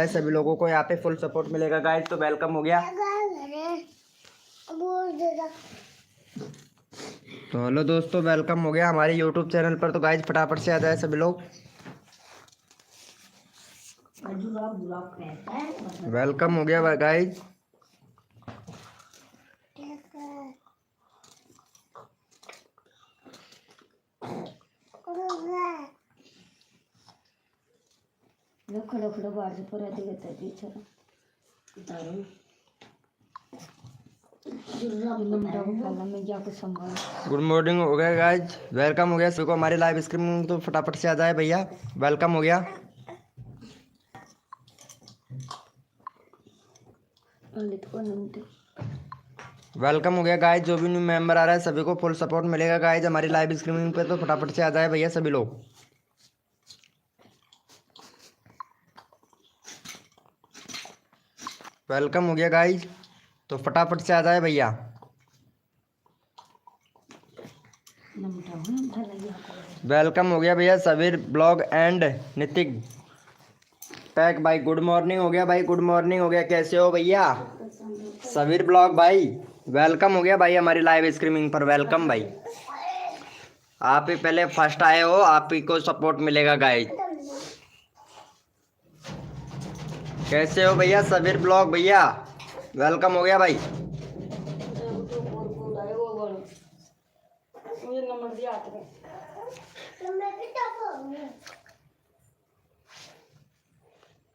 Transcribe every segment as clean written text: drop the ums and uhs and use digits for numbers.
सभी लोगों को यहाँ पे फुल सपोर्ट मिलेगा गाइज, तो वेलकम हो गया। तो हेलो दोस्तों, वेलकम हो गया हमारे यूट्यूब चैनल पर। तो गाइज फटाफट से आ जाए सभी लोग। वेलकम हो गया गाइज। खड़ो खड़ो बाहर से पर गुड मॉर्निंग हो गया गाइज, वेलकम हो गया सभी को हमारे लाइव स्ट्रीम। तो फटाफट से आ जाए भैया, वेलकम हो गया। वेलकम हो गया गाइज, जो भी न्यू मेंबर आ रहा है सभी को फुल सपोर्ट मिलेगा गाइज हमारी लाइव स्ट्रीमिंग पे। तो फटाफट से आ जाए भैया सभी लोग। वेलकम हो गया गाइज, तो फटाफट से आ जाए भैया। वेलकम हो गया भैया Sabir blog and Nitik pack भाई। गुड मॉर्निंग हो गया भाई, गुड मॉर्निंग हो गया। कैसे हो भैया सबीर ब्लॉग भाई? वेलकम हो गया भाई हमारी लाइव स्ट्रीमिंग पर, वेलकम भाई। आप ही पहले फर्स्ट आए हो, आप ही को सपोर्ट मिलेगा गाइज। कैसे हो भैया सबीर ब्लॉग भैया? वेलकम हो गया भाई।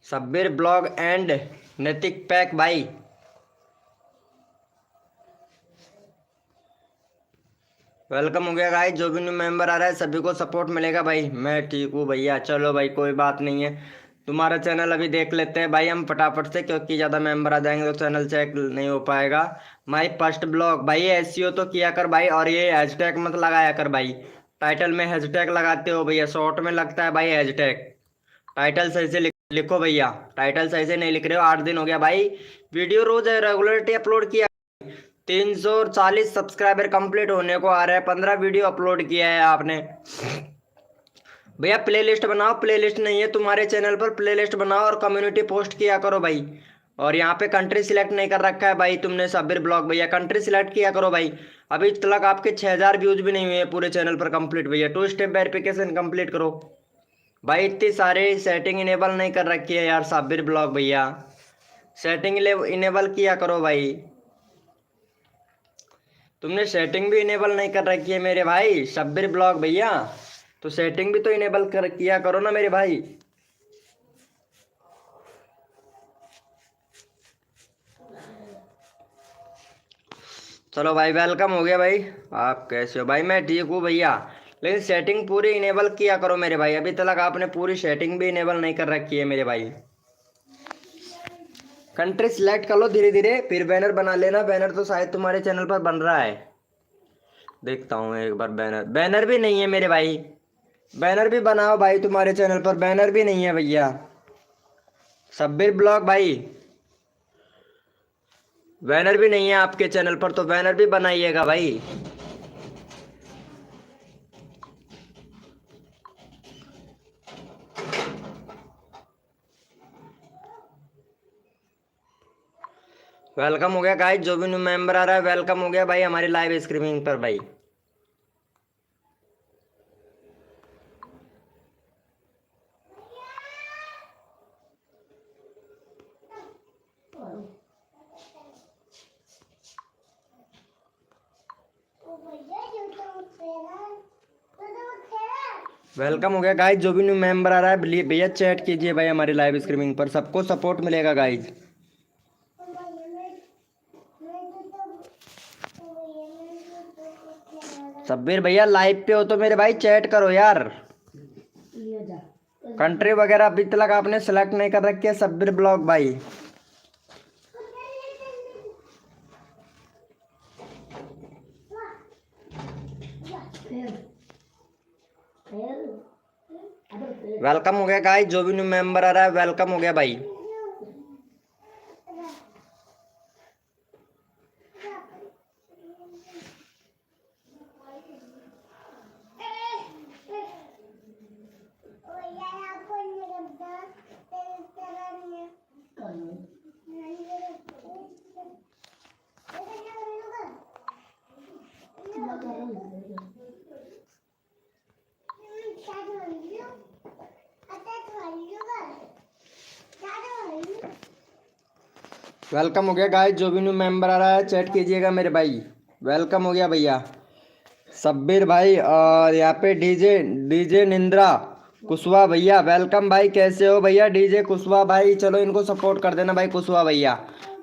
सबीर ब्लॉग एंड नैतिक पैक भाई। वेलकम हो गया गाइस, जो भी न्यू मेंबर आ रहा है सभी को सपोर्ट मिलेगा भाई। मैं ठीक हूँ भैया, चलो भाई कोई बात नहीं है। तुम्हारा चैनल अभी देख लेते हैं भाई हम फटाफट से, क्योंकि ज़्यादा मेंबर आ जाएंगे तो चैनल चेक नहीं हो पाएगा। माई फर्स्ट ब्लॉग भाई, एसईओ तो किया कर भाई, और ये हैशटैग मत लगाया कर भाई। टाइटल में हैशटैग लगाते हो भैया, शॉर्ट में लगता है भाई हैशटैग। टाइटल सही से लिखो भैया, टाइटल सही से नहीं लिख रहे हो। 8 दिन हो गया भाई, वीडियो रोज रेगुलरिटी अपलोड किया। 340 सब्सक्राइबर कंप्लीट होने को आ रहा है, 15 वीडियो अपलोड किया है आपने। भैया प्लेलिस्ट बनाओ, प्लेलिस्ट नहीं है तुम्हारे चैनल पर, प्लेलिस्ट बनाओ और कम्युनिटी पोस्ट किया करो भाई। और यहाँ पे कंट्री सिलेक्ट नहीं कर रखा है भाई तुमने सबीर ब्लॉग भैया, कंट्री सिलेक्ट किया करो भाई। अभी तक आपके 6000 व्यूज भी नहीं हुए पूरे चैनल पर कंप्लीट भैया। 2 स्टेप वेरिफिकेशन कंप्लीट करो भाई। इतनी सारे सेटिंग इनेबल नहीं कर रखी है यार साबिर ब्लॉग भैया, सेटिंग इनेबल किया करो भाई। तुमने सेटिंग भी इनेबल नहीं कर रखी है मेरे भाई शब्बीर ब्लॉग भैया, तो सेटिंग भी तो इनेबल कर किया करो ना मेरे भाई। चलो भाई वेलकम हो गया भाई। आप कैसे हो भाई? मैं ठीक हूँ भैया, लेकिन सेटिंग पूरी इनेबल किया करो मेरे भाई। अभी तक आपने पूरी सेटिंग भी इनेबल नहीं कर रखी है मेरे भाई। कंट्री सिलेक्ट कर लो धीरे धीरे, फिर बैनर बना लेना। बैनर तो शायद तुम्हारे चैनल पर बन रहा है, देखता हूँ एक बार। बैनर बैनर भी नहीं है मेरे भाई, बैनर भी बनाओ भाई। तुम्हारे चैनल पर बैनर भी नहीं है भैया शब्बीर ब्लॉग भाई, बैनर भी नहीं है आपके चैनल पर, तो बैनर भी बनाइएगा भाई। वेलकम हो गया गाइस, जो भी न्यू मेंबर आ रहा है वेलकम हो गया भाई हमारी लाइव स्ट्रीमिंग पर भाई। वेलकम हो गया गाइज, जो भी न्यू मेंबर आ रहा है भैया चैट कीजिए भाई हमारी लाइव स्ट्रीमिंग पर, सबको सपोर्ट मिलेगा गाइज। शब्बीर भैया लाइव पे हो तो मेरे भाई चैट करो यार। कंट्री वगैरह अभी तक आपने सेलेक्ट नहीं कर रखी है शब्बीर ब्लॉग भाई। वेलकम हो गया गाइस, जो भी न्यू मेंबर आ रहा है वेलकम हो गया भाई। वेलकम हो गया गाइस, जो भी न्यू मेंबर आ रहा है चैट कीजिएगा मेरे भाई। वेलकम हो गया भैया सब्बीर भाई, और यहाँ पे डीजे डीजे निंद्रा कुशवा भैया, वेलकम भाई। कैसे हो भैया डीजे कुशवा भाई? चलो इनको सपोर्ट कर देना भाई, कुशवा भैया।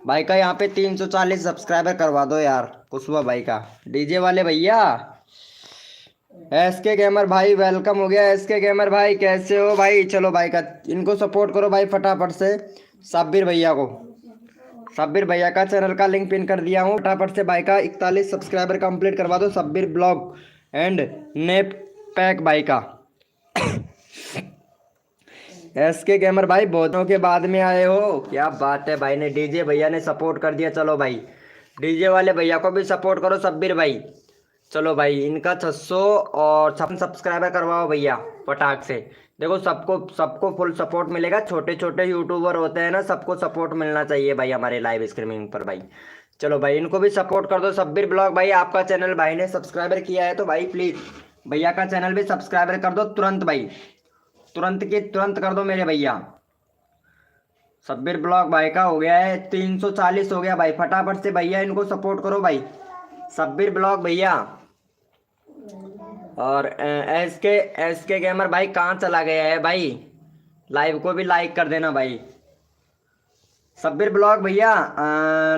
भाई का यहाँ पे 340 सब्सक्राइबर करवा दो यार, कुशवा भाई का। डीजे वाले भैया। एस के गेमर भाई वेलकम हो गया। एस के गेमर भाई कैसे हो भाई? चलो भाई का इनको सपोर्ट करो भाई फटाफट से। साबिर भैया को, साबिर भैया का चैनल का लिंक पिन कर दिया हूँ। फटाफट से भाई का 41 सब्सक्राइबर कंप्लीट करवा दो। साबिर ब्लॉग एंड नेप पैक भाई का। एस के गेमर भाई बहुत दिनों के बाद में आए हो, क्या बात है भाई ने डीजे भैया ने सपोर्ट कर दिया। चलो भाई डीजे वाले भैया को भी सपोर्ट करो सब्बीर भाई। चलो भाई इनका 600 और 56 सब्सक्राइबर करवाओ भैया फटाक से। देखो सबको सबको फुल सपोर्ट मिलेगा, छोटे छोटे यूट्यूबर होते हैं ना, सबको सपोर्ट मिलना चाहिए भाई हमारे लाइव स्ट्रीमिंग पर भाई। चलो भाई इनको भी सपोर्ट कर दो। सब्बीर ब्लॉग भाई आपका चैनल भाई ने सब्सक्राइबर किया है तो भाई प्लीज भैया का चैनल भी सब्सक्राइबर कर दो तुरंत भाई, तुरंत के तुरंत कर दो मेरे भैया। सब्बीर ब्लॉग भाई का हो गया है 340 हो गया भाई, फटाफट से भैया इनको सपोर्ट करो भाई। सब्बीर ब्लॉग भैया और एस के गेमर भाई कहाँ चला गया है भाई? लाइव को भी लाइक कर देना भाई। सब्बीर ब्लॉग भैया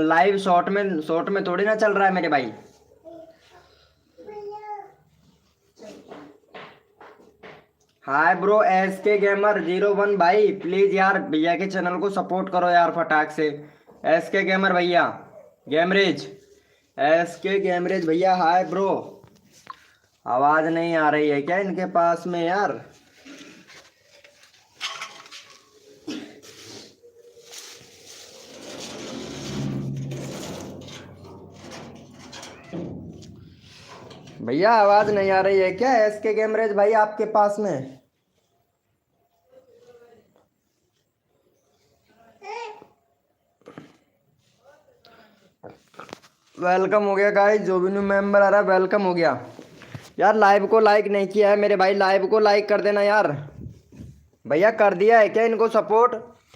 लाइव शॉर्ट में थोड़ी ना चल रहा है मेरे भाई। हाय ब्रो एस के गेमर 01 भाई, प्लीज यार भैया के चैनल को सपोर्ट करो यार फटाक से। एस के गेमर भैया, गेमरेज, एस के गेमरेज भैया हाय ब्रो। आवाज नहीं आ रही है क्या इनके पास में यार? भैया आवाज नहीं आ रही है क्या एस के गेमरेज भाई आपके पास में? वेलकम हो गया गाइस, जो भी न्यू मेंबर आ रहा है वेलकम हो गया। यार लाइव को लाइक नहीं किया है मेरे भाई, लाइव को लाइक कर देना यार। भैया कर दिया है क्या इनको सपोर्ट?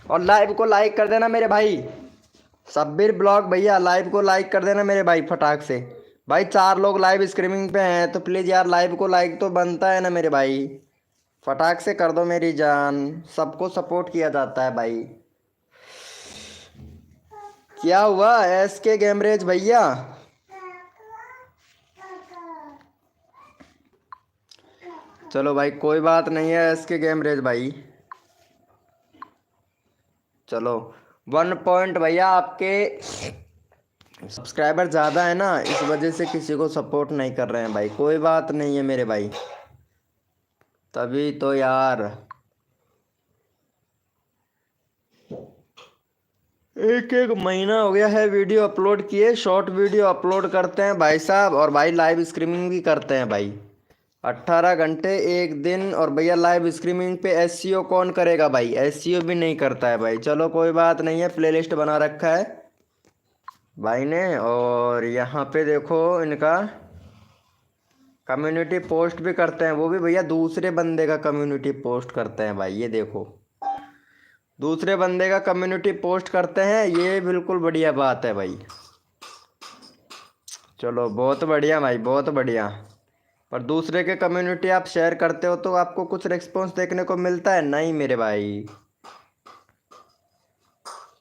और लाइव को लाइक कर देना मेरे भाई। सब्बीर ब्लॉग भैया लाइव को लाइक कर देना मेरे भाई फटाक से। भाई 4 लोग लाइव स्ट्रीमिंग पे हैं तो प्लीज़ यार लाइव को लाइक तो बनता है ना मेरे भाई। फटाक से कर दो मेरी जान, सबको सपोर्ट किया जाता है भाई। क्या हुआ एस के गेमरेज भैया? चलो भाई कोई बात नहीं है एस के गेमरेज भाई। चलो 1 पॉइंट भैया आपके सब्सक्राइबर ज़्यादा है ना, इस वजह से किसी को सपोर्ट नहीं कर रहे हैं भाई। कोई बात नहीं है मेरे भाई, तभी तो यार। एक एक महीना हो गया है वीडियो अपलोड किए, शॉर्ट वीडियो अपलोड करते हैं भाई साहब, और भाई लाइव स्ट्रीमिंग भी करते हैं भाई। 18 घंटे एक दिन। और भैया लाइव स्ट्रीमिंग पे एसईओ कौन करेगा भाई? एसईओ भी नहीं करता है भाई। चलो कोई बात नहीं है, प्लेलिस्ट बना रखा है भाई ने। और यहाँ पे देखो इनका कम्युनिटी पोस्ट भी करते हैं, वो भी भैया दूसरे बंदे का कम्युनिटी पोस्ट करते हैं भाई। ये देखो दूसरे बंदे का कम्युनिटी पोस्ट करते हैं, ये बिल्कुल बढ़िया बात है भाई। चलो बहुत बढ़िया भाई, बहुत बढ़िया। पर दूसरे के कम्युनिटी आप शेयर करते हो तो आपको कुछ रिस्पॉन्स देखने को मिलता है? नहीं मेरे भाई।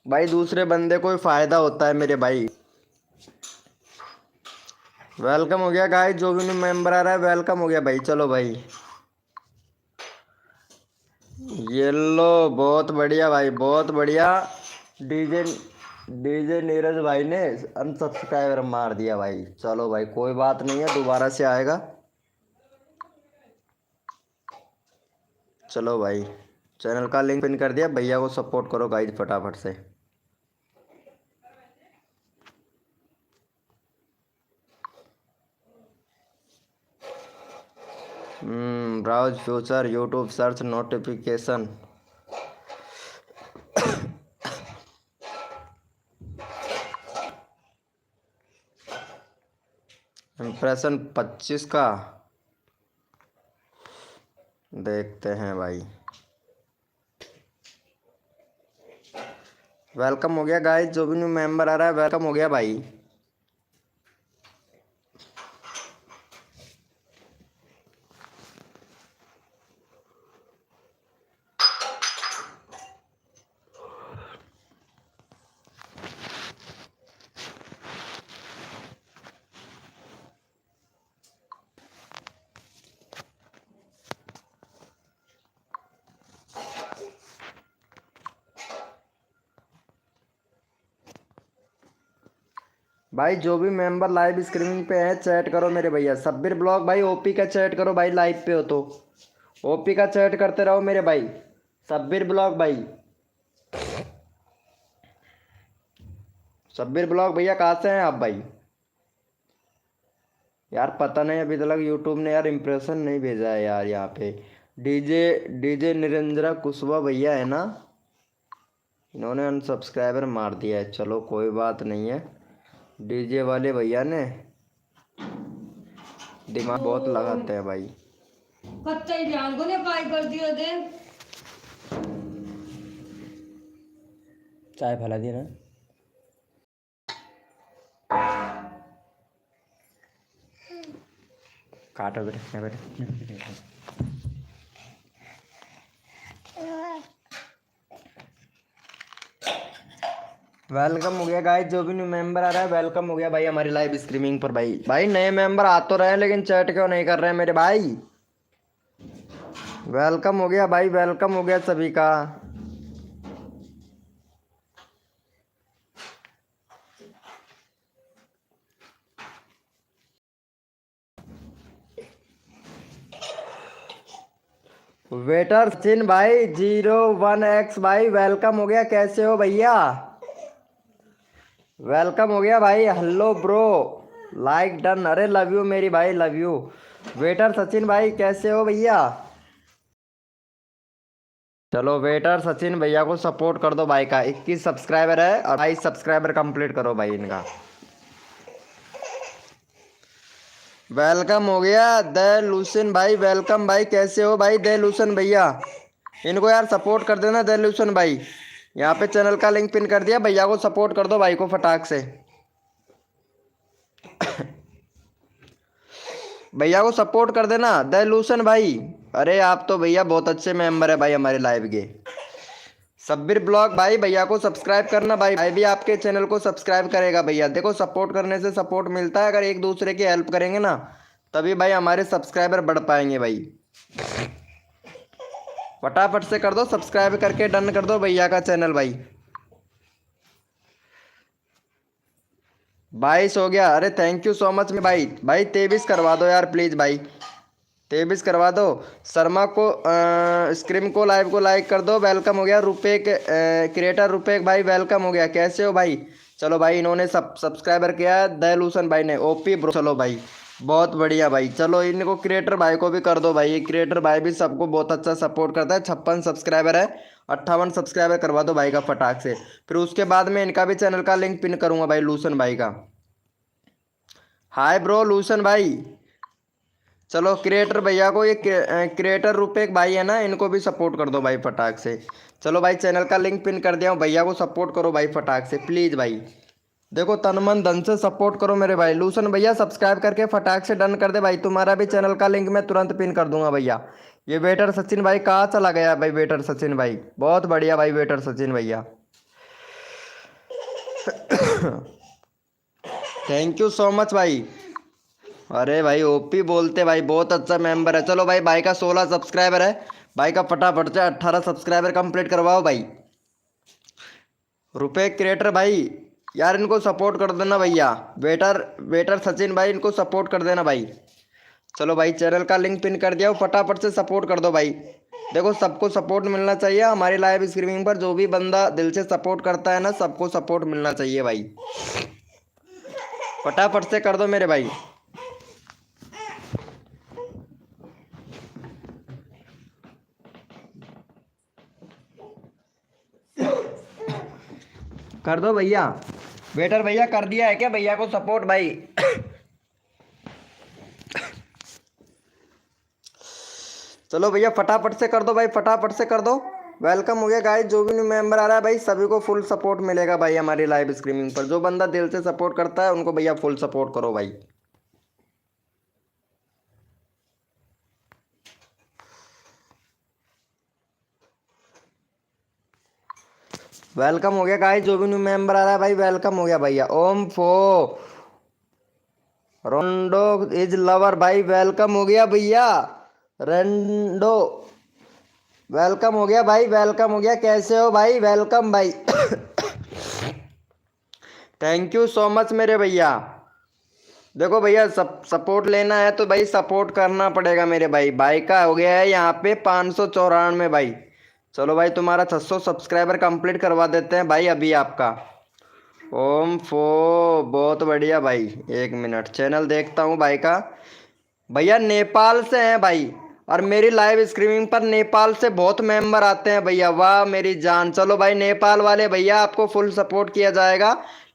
भाई दूसरे बंदे को ही फायदा होता है मेरे भाई। वेलकम हो गया गाइस, जो भी मेंबर आ रहा है वेलकम हो गया भाई। चलो भाई ये लो, बहुत बढ़िया भाई, बहुत बढ़िया। डीजे डीजे नीरज भाई ने अनसब्सक्राइबर मार दिया भाई। चलो भाई कोई बात नहीं है, दोबारा से आएगा। चलो भाई चैनल का लिंक पिन कर दिया, भैया को सपोर्ट करो गाइस फटाफट से। Browse future YouTube search notification. Impression 25 का देखते हैं भाई। वेलकम हो गया गाइस, जो भी न्यू मेंबर आ रहा है वेलकम हो गया भाई। भाई जो भी मेंबर लाइव स्ट्रीमिंग पे है चैट करो मेरे भैया। सब्बिर ब्लॉग भाई ओपी का चैट करो भाई, लाइव पे हो तो ओपी का चैट करते रहो मेरे भाई। सब्बिर ब्लॉग भाई, सब्बिर ब्लॉग भैया कहाँ से हैं आप भाई? यार पता नहीं अभी तक यूट्यूब ने यार इम्प्रेशन नहीं भेजा है यार यहाँ पे। डीजे डीजे निरंजरा कुशवा भैया है ना, इन्होंने अनसब्सक्राइबर मार दिया है। चलो कोई बात नहीं है, डीजे वाले भैया ने दिमाग बहुत लगाते हैं भाई। कच्चा ही ध्यान को ने पाई कर दिया दे। चाय फैला दी ना। काटो बेटे बेटे। वेलकम हो गया गाइस, जो भी न्यू मेंबर आ रहा है वेलकम हो गया भाई हमारी लाइव स्ट्रीमिंग पर। भाई भाई नए मेंबर आ तो रहे हैं लेकिन चैट क्यों नहीं कर रहे हैं मेरे भाई? वेलकम हो गया भाई, वेलकम हो गया सभी का। वेटर सचिन भाई 01X भाई वेलकम हो गया, कैसे हो भैया? वेलकम हो गया भाई। Hello bro, like done. अरे लव यू मेरी भाई, लव यू। वेटर सचिन भाई कैसे हो भैया? चलो वेटर सचिन भैया को सपोर्ट कर दो भाई का 21 सब्सक्राइबर है और 22 सब्सक्राइबर कंप्लीट करो भाई इनका। वेलकम हो गया द लूसन भाई, वेलकम भाई, कैसे हो भाई द लूसन भैया? इनको यार सपोर्ट कर देना द लूसन भाई। यहाँ पे चैनल का लिंक पिन कर दिया, भैया को सपोर्ट कर दो भाई को फटाक से। भैया को सपोर्ट कर देना द लूसन भाई। अरे आप तो भैया बहुत अच्छे मेंबर है भाई हमारे लाइव के। सब्बिर ब्लॉग भाई भैया को सब्सक्राइब करना भाई, भाई भी आपके चैनल को सब्सक्राइब करेगा भैया। देखो सपोर्ट करने से सपोर्ट मिलता है, अगर एक दूसरे की हेल्प करेंगे ना तभी भाई हमारे सब्सक्राइबर बढ़ पाएंगे भाई। फटाफट से कर दो सब्सक्राइब करके डन कर दो भैया का चैनल भाई। 22 हो गया, अरे थैंक यू सो मच में भाई। भाई 23 करवा दो यार प्लीज़ भाई, 23 करवा दो। शर्मा को स्क्रीम को लाइव को लाइक कर दो। वेलकम हो गया रुपेक क्रिएटर रुपेक भाई, वेलकम हो गया, कैसे हो भाई? चलो भाई इन्होंने सब्सक्राइबर किया है दहलूसन भाई ने, ओपी ब्रो। चलो भाई बहुत बढ़िया भाई, चलो इनको क्रिएटर भाई को भी कर दो भाई। ये क्रिएटर भाई भी सबको बहुत अच्छा सपोर्ट करता है। 56 सब्सक्राइबर है, 58 सब्सक्राइबर करवा दो भाई का फटाक से। फिर उसके बाद में इनका भी चैनल का लिंक पिन करूँगा भाई लूसन भाई का। हाय ब्रो लूसन भाई। चलो क्रिएटर भैया को, ये क्रिएटर रूपेक भाई है ना, इनको भी सपोर्ट कर दो भाई फटाक से। चलो भाई चैनल का लिंक पिन कर दिया हूँ, भैया को सपोर्ट करो भाई फटाक से प्लीज़ भाई। देखो तन मन धन से सपोर्ट करो मेरे भाई। लूसन भैया सब्सक्राइब करके फटाक से डन कर दे भाई, तुम्हारा भी चैनल का लिंक मैं तुरंत पिन कर दूंगा भैया। ये वेटर सचिन भाई कहाँ चला गया भाई? वेटर सचिन भाई बहुत बढ़िया भाई, वेटर सचिन भैया थैंक यू सो मच भाई। अरे भाई ओपी बोलते भाई, बहुत अच्छा मेंबर है। चलो भाई, भाई का 16 सब्सक्राइबर है, भाई का फटाफट से 18 सब्सक्राइबर कंप्लीट करवाओ भाई। रुपए क्रिएटर भाई यार इनको सपोर्ट कर देना भैया। वेटर वेटर सचिन भाई इनको सपोर्ट कर देना भाई। चलो भाई चैनल का लिंक पिन कर दिया, फटाफट से सपोर्ट कर दो भाई। देखो सबको सपोर्ट मिलना चाहिए हमारी लाइव स्ट्रीमिंग पर, जो भी बंदा दिल से सपोर्ट करता है ना सबको सपोर्ट मिलना चाहिए भाई। फटाफट से कर दो मेरे भाई। कर दो भैया। वेटर भैया कर दिया है क्या भैया को सपोर्ट भाई? चलो भैया फटाफट से कर दो भाई, फटाफट से कर दो। वेलकम हो गया गाइस। जो भी न्यू मेंबर आ रहा है भाई सभी को फुल सपोर्ट मिलेगा भाई हमारी लाइव स्ट्रीमिंग पर। जो बंदा दिल से सपोर्ट करता है उनको भैया फुल सपोर्ट करो भाई। वेलकम हो गया गाइस। जो भी न्यू मेंबर आ रहा है भाई वेलकम हो गया भैया। ओम फो रोंडो इज लवर भाई वेलकम हो गया भैया। रेंडो वेलकम हो गया भाई, वेलकम हो गया। कैसे हो भाई? वेलकम भाई। थैंक यू सो मच मेरे भैया। देखो भैया सपोर्ट लेना है तो भाई सपोर्ट करना पड़ेगा मेरे भाई। भाई का हो गया है यहाँ पे 594 भाई। चलो भाई तुम्हारा 600 सब्सक्राइबर कंप्लीट करवा देते हैं भाई अभी आपका। ओम फो बहुत बढ़िया भाई। एक मिनट चैनल देखता हूँ भाई का। भैया नेपाल से हैं भाई और मेरी लाइव स्ट्रीमिंग पर नेपाल से बहुत मेंबर आते हैं भैया। वाह मेरी जान। चलो भाई नेपाल वाले भैया आपको फुल सपोर्ट किया जाएगा।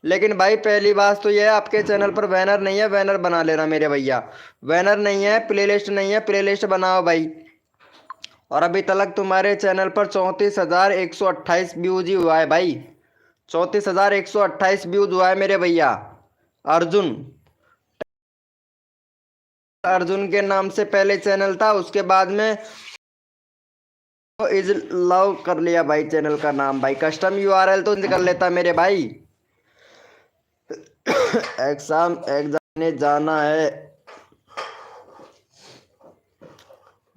लेकिन भाई पहली बात तो यह है आपके चैनल पर बैनर नहीं है, बैनर बना लेना मेरे भैया। बैनर नहीं है, प्लेलिस्ट नहीं है, प्लेलिस्ट बनाओ भाई। और अभी तक तुम्हारे चैनल पर 34,128 व्यूज ही हुआ है भाई। 34,128 व्यूज हुआ है मेरे भैया। अर्जुन अर्जुन के नाम से पहले चैनल था, उसके बाद में इज लव कर लिया भाई चैनल का नाम भाई। कस्टम यूआरएल तो कर लेता मेरे भाई। एग्जाम ने जाना है,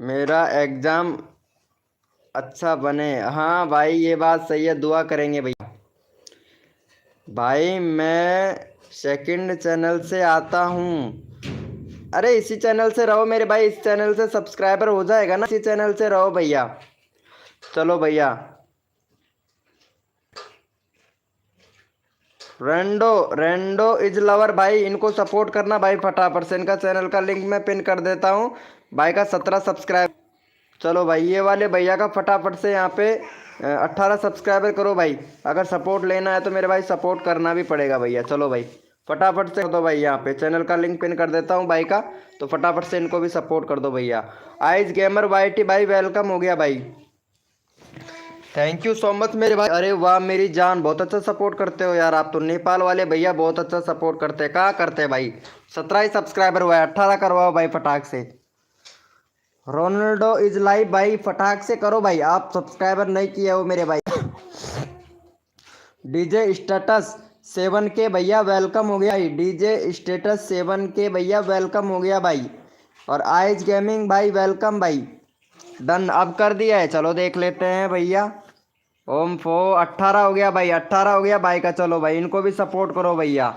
मेरा एग्जाम अच्छा बने। हाँ भाई ये बात सही है, दुआ करेंगे भैया। भाई मैं सेकंड चैनल से आता हूँ। अरे इसी चैनल से रहो मेरे भाई, इस चैनल से सब्सक्राइबर हो जाएगा ना, इसी चैनल से रहो भैया। चलो भैया। रेंडो इज लवर भाई, इनको सपोर्ट करना भाई फटाफट से। इनका चैनल का लिंक मैं पिन कर देता हूँ भाई का 17 सब्सक्राइब। चलो भाई ये वाले भैया का फटाफट से यहाँ पे 18 सब्सक्राइबर करो भाई। अगर सपोर्ट लेना है तो मेरे भाई सपोर्ट करना भी पड़ेगा भैया। चलो भाई फटाफट से कर दो भाई, यहाँ पे चैनल का लिंक पिन कर देता हूँ भाई का, तो फटाफट से इनको भी सपोर्ट कर दो भैया। आइज गेमर वाईटी भाई वेलकम हो गया भाई। थैंक यू सो मच मेरे भाई। अरे वाह मेरी जान, बहुत अच्छा सपोर्ट करते हो यार आप तो। नेपाल वाले भैया बहुत अच्छा सपोर्ट करते हैं। कहाँ करते हैं भाई? 17 ही सब्सक्राइबर हुआ है, 18 करवाओ भाई फटाक से। रोनाल्डो इज लाइव भाई, फटाक से करो भाई। आप सब्सक्राइबर नहीं किए हो मेरे भाई। डीजे स्टेटस 7K भैया वेलकम हो गया। डीजे स्टेटस 7K भैया वेलकम हो गया भाई। और आइज गेमिंग भाई वेलकम भाई। डन अब कर दिया है, चलो देख लेते हैं भैया। ओम फो 18 हो गया भाई, 18 हो गया भाई का। चलो भाई इनको भी सपोर्ट करो भैया।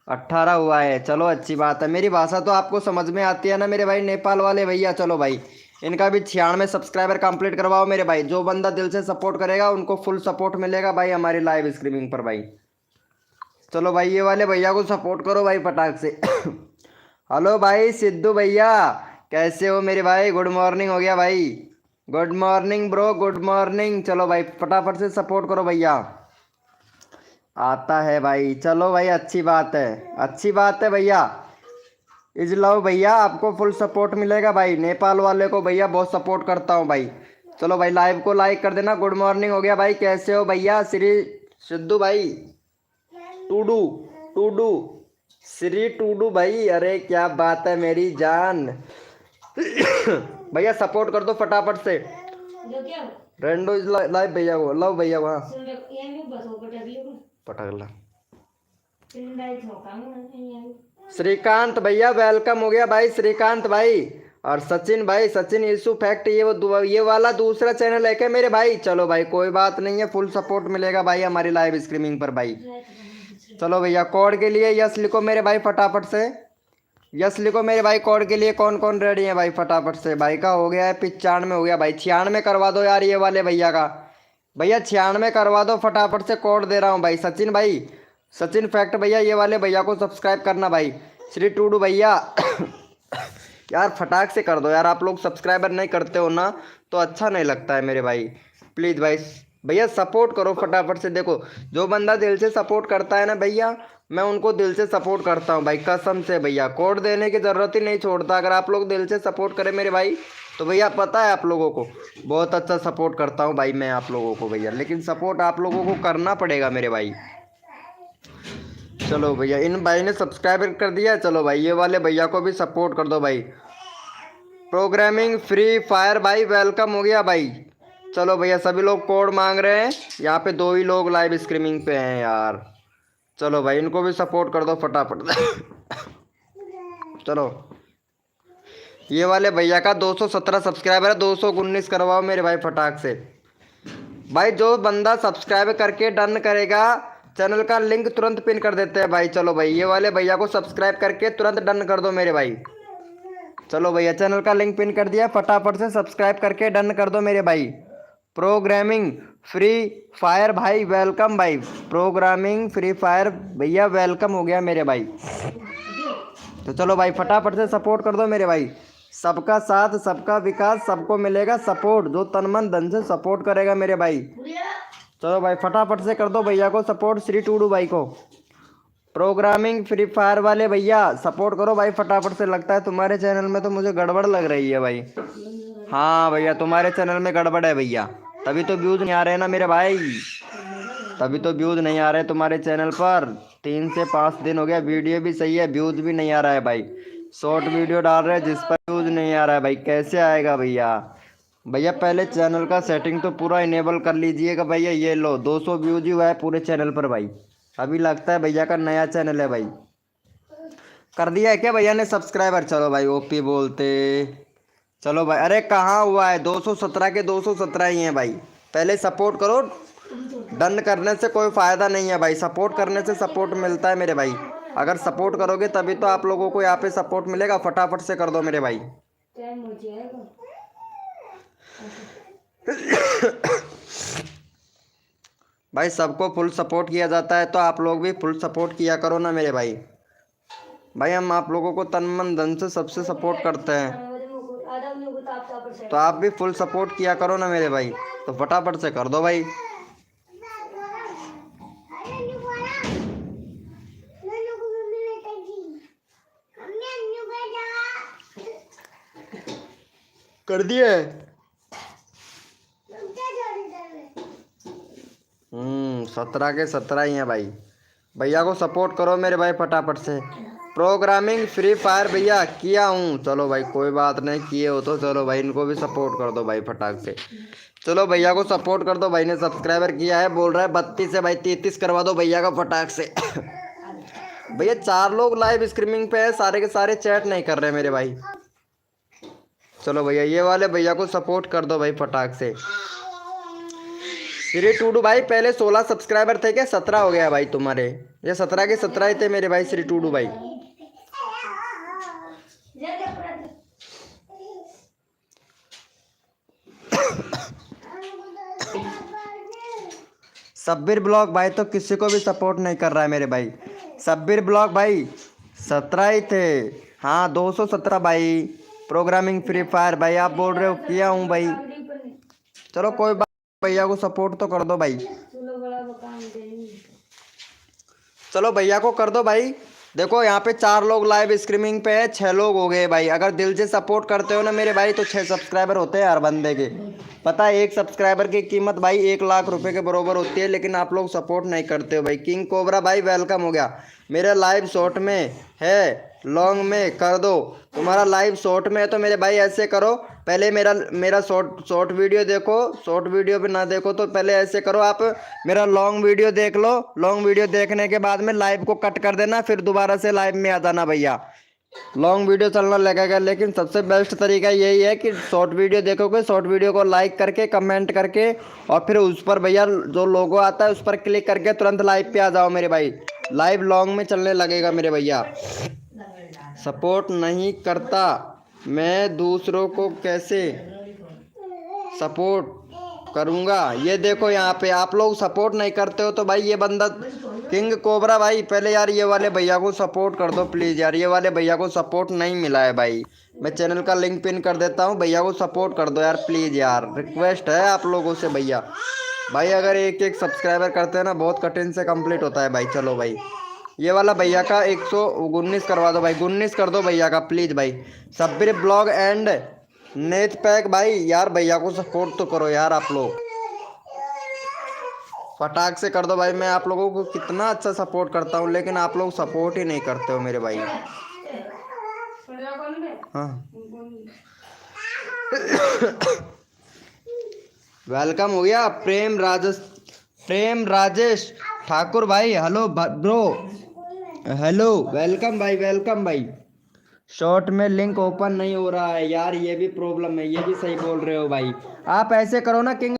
18 हुआ है, चलो अच्छी बात है। मेरी भाषा तो आपको समझ में आती है ना मेरे भाई नेपाल वाले भैया। चलो भाई इनका भी 96 सब्सक्राइबर कंप्लीट करवाओ मेरे भाई। जो बंदा दिल से सपोर्ट करेगा उनको फुल सपोर्ट मिलेगा भाई हमारी लाइव स्ट्रीमिंग पर भाई। चलो भाई ये वाले भैया को सपोर्ट करो भाई फटाक से। हेलो भाई सिद्धू भैया, कैसे हो मेरे भाई? गुड मॉर्निंग हो गया भाई। Good morning bro, good morning. चलो भाई फटाफट से सपोर्ट करो भैया। आता है भाई, चलो भाई अच्छी बात है, अच्छी बात है भैया। इज लव भैया आपको फुल सपोर्ट मिलेगा भाई। नेपाल वाले को भैया बहुत सपोर्ट करता हूँ भाई। चलो भाई लाइव को लाइक कर देना। गुड मॉर्निंग हो गया भाई, कैसे हो भैया? श्री सिद्धू भाई टूडू टूडू श्री टूडू भाई, अरे क्या बात है मेरी जान। भैया सपोर्ट कर दो फटाफट से। जो क्या रेंडो इज लाइव भैया को लव भैया वहाँ सुन रे ये भी बस हो पटकला। पटक श्रीकांत भैया वेलकम हो गया भाई। श्रीकांत भाई और सचिन भाई, सचिन इशू फैक्ट ये वाला दूसरा चैनल है क्या मेरे भाई? चलो भाई कोई बात नहीं है, फुल सपोर्ट मिलेगा भाई हमारी लाइव स्ट्रीमिंग पर भाई। चलो भैया कोड के लिए यस लिखो मेरे भाई फटाफट से। यस लिखो मेरे भाई कोड के लिए। कौन कौन रेडी है भाई फटाफट से? भाई का हो गया है 95 हो गया भाई। 96 करवा दो यार ये वाले भैया का। भैया 96 करवा दो फटाफट से, कोड दे रहा हूँ भाई। सचिन भाई, सचिन फैक्ट भैया ये वाले भैया को सब्सक्राइब करना भाई। श्री टूडू भैया यार फटाक से कर दो यार, आप लोग सब्सक्राइबर नहीं करते हो ना तो अच्छा नहीं लगता है मेरे भाई। प्लीज़ भाई भैया सपोर्ट करो फटाफट से। देखो जो बंदा दिल से सपोर्ट करता है ना भैया, मैं उनको दिल से सपोर्ट करता हूँ भाई कसम से भैया। कोड देने की ज़रूरत ही नहीं छोड़ता। अगर आप लोग दिल से सपोर्ट करें मेरे भाई तो भैया पता है आप लोगों को बहुत अच्छा सपोर्ट करता हूँ भाई मैं आप लोगों को भैया, लेकिन सपोर्ट आप लोगों को करना पड़ेगा मेरे भाई। चलो भैया इन भाई ने सब्सक्राइब कर दिया, चलो भाई ये वाले भैया को भी सपोर्ट कर दो भाई। प्रोग्रामिंग फ्री फायर भाई वेलकम हो गया भाई। चलो भैया सभी लोग कोड मांग रहे हैं, यहाँ पे 2 ही लोग लाइव स्ट्रीमिंग पे हैं यार। चलो भाई इनको भी सपोर्ट कर दो फटाफट। चलो ये वाले भैया का 217 सब्सक्राइबर है, 219 करवाओ मेरे भाई फटाक से। भाई जो बंदा सब्सक्राइब करके डन करेगा चैनल का लिंक तुरंत पिन कर देते हैं भाई। चलो भाई ये वाले भैया को सब्सक्राइब करके तुरंत डन कर दो मेरे भाई। चलो भैया चैनल का लिंक पिन कर दिया, फटाफट से सब्सक्राइब करके डन कर दो मेरे भाई। प्रोग्रामिंग फ्री फायर भाई वेलकम भाई। प्रोग्रामिंग फ्री फायर भैया वेलकम हो गया मेरे भाई। तो चलो भाई फटाफट से सपोर्ट कर दो मेरे भाई। सबका साथ सबका विकास, सबको मिलेगा सपोर्ट जो तन मन धन से सपोर्ट करेगा मेरे भाई। चलो भाई फटाफट से कर दो भैया को सपोर्ट, श्री टूडू भाई को। प्रोग्रामिंग फ्री फायर वाले भैया सपोर्ट करो भाई फटाफट से। लगता है तुम्हारे चैनल में तो मुझे गड़बड़ लग रही है भाई। हाँ भैया तुम्हारे चैनल में गड़बड़ है भैया, तभी तो व्यूज़ नहीं आ रहे हैं ना मेरे भाई, तभी तो व्यूज़ नहीं आ रहे तुम्हारे चैनल पर। 3 से 5 दिन हो गया, वीडियो भी सही है, व्यूज़ भी नहीं आ रहा है भाई। शॉर्ट वीडियो डाल रहे हैं जिस पर व्यूज़ नहीं आ रहा है भाई, कैसे आएगा भैया। भैया पहले चैनल का सेटिंग तो पूरा इनेबल कर लीजिएगा भैया। ये लो 200 व्यूज ही हुआ है पूरे चैनल पर भाई। अभी लगता है भैया का नया चैनल है भाई। कर दिया है क्या भैया ने सब्सक्राइबर? चलो भाई ओपी बोलते। चलो भाई अरे कहाँ हुआ है, 217 के 217 ही हैं भाई। पहले सपोर्ट करो, डन करने से कोई फ़ायदा नहीं है भाई, सपोर्ट करने से सपोर्ट मिलता है मेरे भाई। अगर सपोर्ट करोगे तभी तो आप लोगों को यहाँ पे सपोर्ट मिलेगा। फटाफट से कर दो मेरे भाई। भाई सबको फुल सपोर्ट किया जाता है तो आप लोग भी फुल सपोर्ट किया करो ना मेरे भाई। भाई हम आप लोगों को तन मन धन से सबसे सपोर्ट करते हैं, तो आप भी फुल सपोर्ट किया करो ना मेरे भाई। तो फटाफट से कर दो भाई। कर दिए 17 के 17 ही हैं भाई। भैया को सपोर्ट करो मेरे भाई फटाफट से। प्रोग्रामिंग फ्री फायर भैया किया हूँ, चलो भाई कोई बात नहीं, किए हो तो चलो भाई इनको भी सपोर्ट कर दो भाई फटाक से। चलो भैया को सपोर्ट कर दो, भाई ने सब्सक्राइबर किया है, बोल रहा है 32 है भाई, 33 करवा दो भैया का फटाक से। भैया 4 लोग लाइव स्ट्रीमिंग पे है, सारे के सारे चैट नहीं कर रहे मेरे भाई। चलो भैया ये वाले भैया को सपोर्ट कर दो भाई फटाक से। श्री टूडू भाई पहले 16 सब्सक्राइबर थे क्या? 17 हो गया भाई तुम्हारे, ये 17 के 17 ही थे मेरे भाई श्री टूडू भाई। सब्बीर ब्लॉग भाई तो किसी को भी सपोर्ट नहीं कर रहा है मेरे भाई। सब्बीर ब्लॉग भाई 17 ही थे, हाँ 217 भाई। प्रोग्रामिंग फ्री फायर भाई आप बोल रहे हो किया हूँ भाई। चलो कोई बात, भैया को सपोर्ट तो कर दो भाई। चलो भैया को कर दो भाई। देखो यहाँ पे 4 लोग लाइव स्ट्रीमिंग पे है, 6 लोग हो गए भाई। अगर दिल से सपोर्ट करते हो ना मेरे भाई तो 6 सब्सक्राइबर होते हैं हर बंदे के। पता है एक सब्सक्राइबर की कीमत भाई 1 लाख रुपए के बराबर होती है, लेकिन आप लोग सपोर्ट नहीं करते हो भाई। किंग कोबरा भाई वेलकम हो गया। मेरा लाइव शॉर्ट में है, लॉन्ग में कर दो। तुम्हारा लाइव शॉर्ट में है तो मेरे भाई ऐसे करो, पहले मेरा शॉर्ट वीडियो देखो, शॉर्ट वीडियो भी ना देखो तो पहले ऐसे करो, आप मेरा लॉन्ग वीडियो देख लो। लॉन्ग वीडियो देखने के बाद में लाइव को कट कर देना, फिर दोबारा से लाइव में आ जाना भैया। लॉन्ग वीडियो चलना लगेगा, लेकिन सबसे बेस्ट तरीका यही है कि शॉर्ट वीडियो देखोगे, शॉर्ट वीडियो को लाइक करके कमेंट करके और फिर उस पर भैया जो लोगो आता है उस पर क्लिक करके तुरंत लाइव पे आ जाओ मेरे भाई। लाइव लॉन्ग में चलने लगेगा मेरे भैया। सपोर्ट नहीं करता मैं दूसरों को कैसे सपोर्ट करूँगा। ये देखो यहाँ पे आप लोग सपोर्ट नहीं करते हो तो भाई ये बंदा किंग कोबरा भाई पहले यार ये वाले भैया को सपोर्ट कर दो प्लीज़ यार। ये वाले भैया को सपोर्ट नहीं मिला है भाई। मैं चैनल का लिंक पिन कर देता हूँ, भैया को सपोर्ट कर दो यार प्लीज़ यार, रिक्वेस्ट है आप लोगों से भैया। भाई अगर एक सब्सक्राइबर करते हैं ना बहुत कठिन से कंप्लीट होता है भाई। चलो भाई ये वाला भैया का 119 करवा दो भाई, 19 कर दो भैया का प्लीज़ भाई। Sabbir blog and net pack भाई यार भैया को सपोर्ट तो करो यार आप लोग, फटाक से कर दो भाई। मैं आप लोगों को कितना अच्छा सपोर्ट करता हूँ लेकिन आप लोग सपोर्ट ही नहीं करते हो मेरे भाई। हाँ वेलकम हो गया प्रेम राजेश ठाकुर भाई। हेलो ब्रो, हेलो वेलकम भाई, वेलकम भाई। शॉर्ट में लिंक ओपन नहीं हो रहा है यार, ये भी प्रॉब्लम है, ये भी सही बोल रहे हो भाई। आप ऐसे करो ना किंग,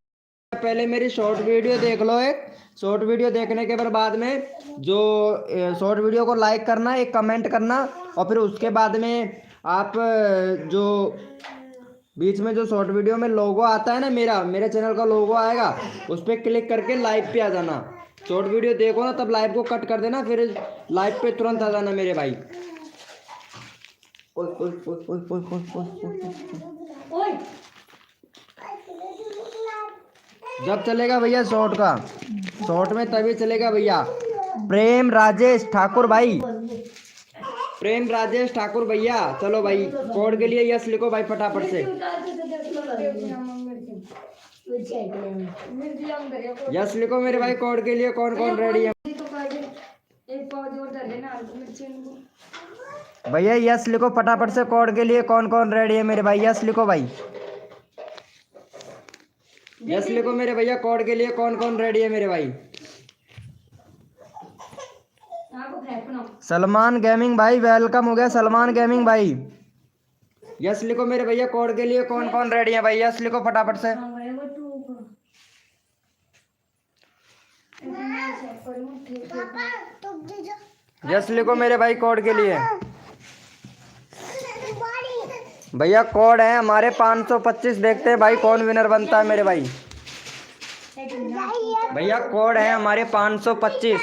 पहले मेरी शॉर्ट वीडियो देख लो, एक शॉर्ट वीडियो देखने के बाद में जो शॉर्ट वीडियो को लाइक करना, एक कमेंट करना, और फिर उसके बाद में आप जो बीच में जो शॉर्ट वीडियो में लोगो आता है ना, मेरे चैनल का लोगो आएगा, उस पर क्लिक करके लाइव पे आ जाना। शॉर्ट वीडियो देखो ना, तब लाइव को कट कर देना, फिर लाइव पे तुरंत आ जाना मेरे भाई। ओए ओए ओए ओए ओए ओए ओए। ओए जब चलेगा भैया शॉर्ट का, शॉर्ट में तभी चलेगा भैया। प्रेम राजेश ठाकुर भाई, प्रेम राजेश ठाकुर भैया, चलो भाई कोड के लिए यस लिखो भाई फटाफट से। यस लिखो मेरे भाई कोड के लिए, कौन कौन रेडी है भैया? यस लिखो फटाफट से कोड के लिए, कौन कौन रेडी है मेरे भाई? यस लिखो भाई, यस लिखो मेरे भैया कोड के लिए, कौन कौन रेडी है मेरे भाई? सलमान गेमिंग भाई वेलकम हो गया, सलमान गेमिंग भाई। यस लिखो मेरे भैया कोड के लिए, कौन कौन रेडी है भाई? यस लिखो फटाफट से। यस लिखो मेरे भाई कोड के लिए। भैया कोड है हमारे 525, देखते हैं भाई कौन विनर बनता है मेरे भाई। भैया कोड है हमारे 525।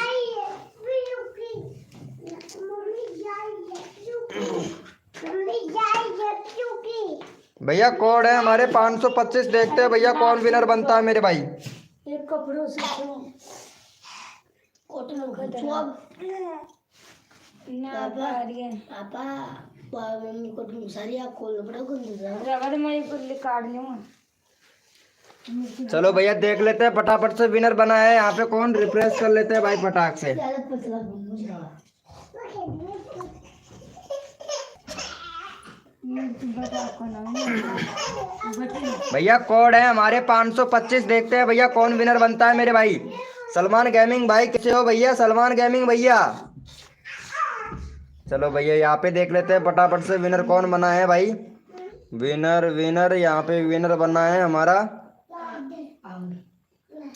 भैया कोड है हमारे 525, देखते हैं भैया कौन विनर बनता है मेरे भाई। एक कपड़ों से चलो भैया देख लेते हैं फटाफट से विनर बना है यहाँ पे कौन, रिफ्रेश कर लेते हैं भाई फटाक से। भैया कोड है हमारे 525, देखते हैं भैया कौन विनर बनता है मेरे भाई। सलमान गेमिंग भाई कैसे हो भैया? सलमान गेमिंग भैया, चलो भैया यहाँ पे देख लेते हैं फटाफट से विनर कौन बना है भाई। विनर यहाँ पे विनर बना है हमारा,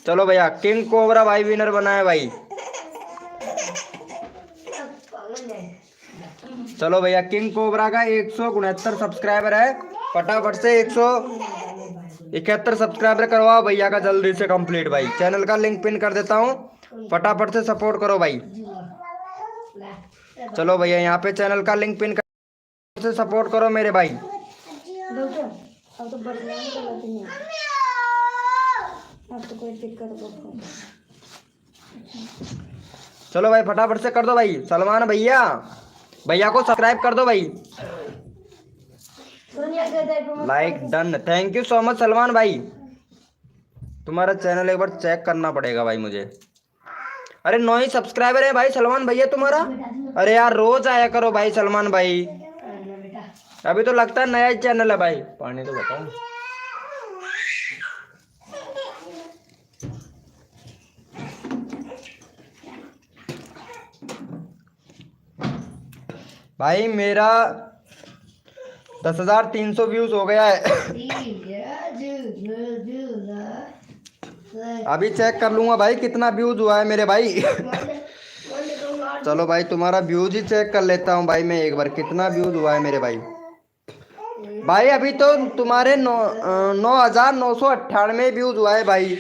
चलो भैया किंग कोबरा भाई विनर बना है भाई। चलो भैया किंग कोबरा का 169 सब्सक्राइबर है, फटाफट से 171 सब्सक्राइबर करवाओ भैया का जल्दी से कंप्लीट भाई। चैनल का लिंक पिन कर देता हूँ, फटाफट से सपोर्ट करो भाई। चलो भैया यहाँ पे चैनल का लिंक पिन कर से सपोर्ट करो मेरे भाई। चलो भाई फटाफट से कर दो भाई। सलमान भैया, भैया को सब्सक्राइब कर दो भाई, like done. Thank you so much Salman भाई, तुम्हारा चैनल एक बार चेक करना पड़ेगा भाई मुझे। अरे 9 ही सब्सक्राइबर है भाई सलमान भैया तुम्हारा। अरे यार रोज आया करो भाई सलमान भाई, अभी तो लगता है नया ही चैनल है भाई। पानी तो बताओ भाई, मेरा 10,300 व्यूज हो गया है। अभी चेक कर लूंगा भाई कितना व्यूज हुआ है मेरे भाई। चलो भाई तुम्हारा व्यूज ही चेक कर लेता हूँ भाई मैं एक बार, कितना व्यूज हुआ है मेरे भाई। भाई अभी तो तुम्हारे 9,998 व्यूज हुआ है भाई,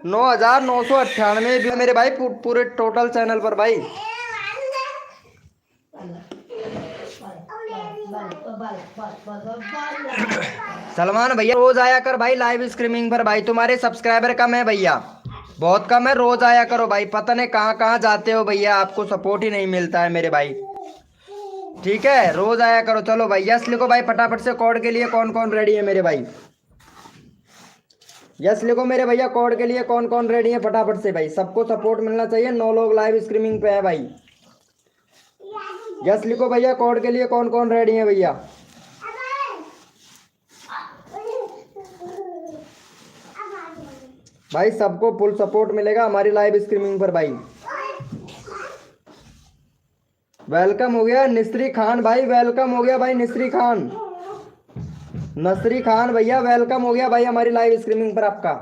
9,998 व्यूज मेरे भाई पूरे टोटल चैनल पर भाई। सलमान भैया रोज आया कर भाई लाइव स्ट्रीमिंग पर भाई, तुम्हारे सब्सक्राइबर कम है भैया, बहुत कम है, रोज आया करो भाई। पता नहीं कहाँ कहाँ जाते हो भैया, आपको सपोर्ट ही नहीं मिलता है मेरे भाई। ठीक है, रोज आया करो। चलो भाई यस लिखो भाई फटाफट से। कोड के लिए कौन कौन रेडी है मेरे भाई? यस लिखो मेरे भैया, कोड के लिए कौन कौन रेडी है फटाफट से भाई। सबको सपोर्ट मिलना चाहिए। 9 लोग लाइव स्ट्रीमिंग पे है भाई। यस लिखो भैया, कोड के लिए कौन कौन रेडी है भैया? भाई सबको फुल सपोर्ट मिलेगा हमारी लाइव स्ट्रीमिंग पर भाई। वेलकम हो गया निस्री खान भाई, वेलकम हो गया भाई निस्री खान। नसरी खान भैया वेलकम हो गया भाई हमारी लाइव स्ट्रीमिंग पर आपका।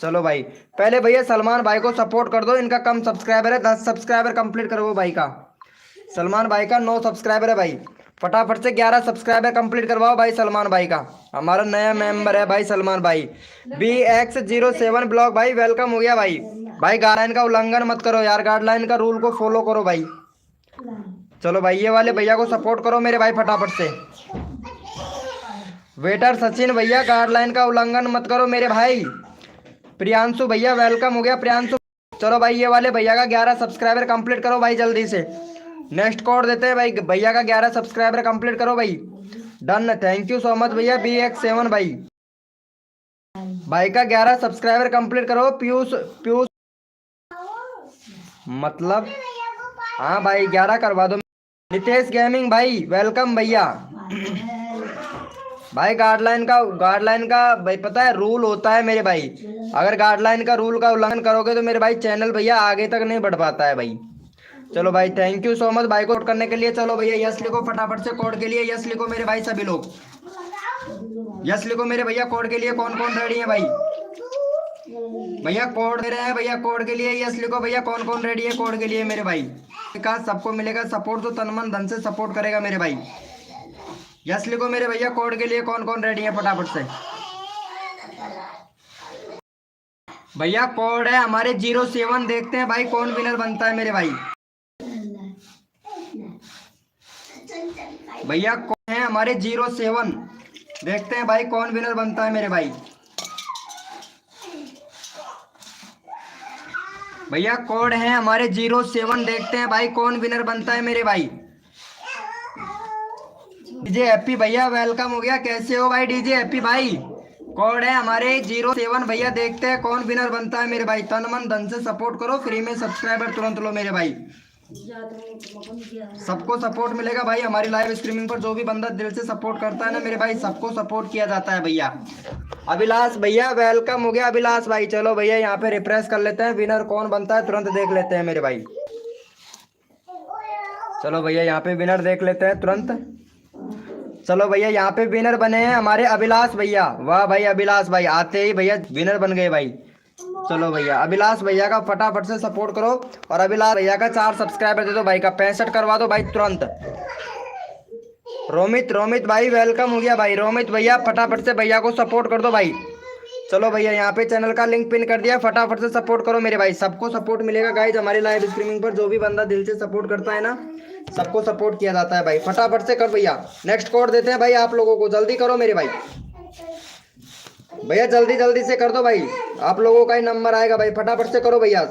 चलो भाई पहले भैया सलमान भाई को सपोर्ट कर दो, इनका कम सब्सक्राइबर है। 10 सब्सक्राइबर कंप्लीट करो भाई का। सलमान भाई का 9 सब्सक्राइबर है भाई। फटाफट से 11 सब्सक्राइबर कंप्लीट करवाओ भाई सलमान भाई का। हमारा नया मेंबर है भाई सलमान भाई। BX07 ब्लॉग भाई वेलकम हो गया भाई। भाई गाइडलाइन का उल्लंघन मत करो यार, गाइडलाइन का रूल को फॉलो करो भाई। चलो भाई ये वाले भैया को सपोर्ट करो मेरे भाई फटाफट से। वेटर सचिन भैया गाइडलाइन का उल्लंघन मत करो मेरे भाई। प्रियांशु भैया वेलकम हो गया प्रियांशु। चलो भाई ये वाले भैया का 11 सब्सक्राइबर कंप्लीट करो भाई जल्दी से। नेक्स्ट कोड देते हैं भाई, भैया का 11 सब्सक्राइबर कंप्लीट करो भाई। Done, thank you so much भैया। BX7 भाई, भाई का 11 सब्सक्राइबर कंप्लीट करो। पीयूष पीयूष मतलब हाँ भाई 11 करवा दो। नितेश गेमिंग भाई वेलकम भैया। भाई गाइडलाइन का भाई पता है रूल होता है मेरे भाई। अगर गाइडलाइन का रूल का उल्लंघन करोगे तो मेरे भाई चैनल भैया आगे तक नहीं बढ़ पाता है भाई। चलो भाई थैंक यू सो मच भाई को करने के लिए। चलो भैया यस लिखो फटाफट से। कोड के लिए यस लिखो मेरे भाई सभी लोग। यस लिखो मेरे भैया, कोड के लिए कौन कौन रेडी है भाई? भैया कोड दे रहे हैं भैया, कोड के लिए यस लिखो भैया। कौन कौन रेडी है कोड के लिए मेरे भाई? का सबको मिलेगा सपोर्ट, तो तन मन धन से सपोर्ट करेगा मेरे भाई। यस लिखो मेरे भैया, कोड के लिए कौन कौन रेडी है फटाफट से। भैया कोड है हमारे 07। देखते हैं भाई कौन विनर बनता है मेरे भाई। भैया कौन है हमारे 07। देखते हैं भाई कौन विनर बनता है मेरे भाई। भैया कोड है हमारे 07। देखते हैं भाई कौन विनर बनता है मेरे भाई। डीजे हैप्पी भैया वेलकम हो गया। कैसे हो भाई डीजे हैप्पी भाई? कोड है हमारे 07 भैया। देखते हैं कौन विनर बनता है मेरे भाई। तन मन धन से सपोर्ट करो, फ्री में सब्सक्राइबर तुरंत लो मेरे भाई। सबको सपोर्ट मिलेगा भाई हमारी लाइव स्ट्रीमिंग पर। जो भी बंदा दिल से सपोर्ट करता है ना मेरे भाई, सबको सपोर्ट किया जाता है भैया। अभिलाष भैया वेलकम हो गया अभिलाष भाई। चलो भैया यहाँ पे रिफ्रेश कर लेते हैं, विनर कौन बनता है तुरंत देख लेते हैं मेरे भाई। चलो भैया यहाँ पे विनर देख लेते हैं तुरंत। चलो भैया यहाँ पे विनर बने हैं हमारे अभिलाष भैया। वाह भाई अभिलाष भाई, आते ही भैया विनर बन गए भाई। चलो भैया अभिलाष भैया का फटाफट से सपोर्ट करो। और अभिलाष भैया का 4 सब्सक्राइबर दे दो भाई का। 65 करवा दो भाई तुरंत। रोमित भाई वेलकम हो गया भाई। रोमित भैया फटाफट से भैया को सपोर्ट कर दो भाई। चलो भैया यहाँ पे चैनल का लिंक पिन कर दिया, फटाफट से सपोर्ट करो मेरे भाई। सबको सपोर्ट मिलेगा गाइज हमारी लाइव स्ट्रीमिंग पर। जो भी बंदा दिल से सपोर्ट करता है ना, सबको सपोर्ट किया जाता है भाई। फटाफट से कर भैया। नेक्स्ट कोड देते हैं भाई आप लोगों को, जल्दी करो मेरे भाई। भैया जल्दी जल्दी से कर दो भाई, आप लोगों का ही नंबर आएगा भाई। फटाफट से करो भैया,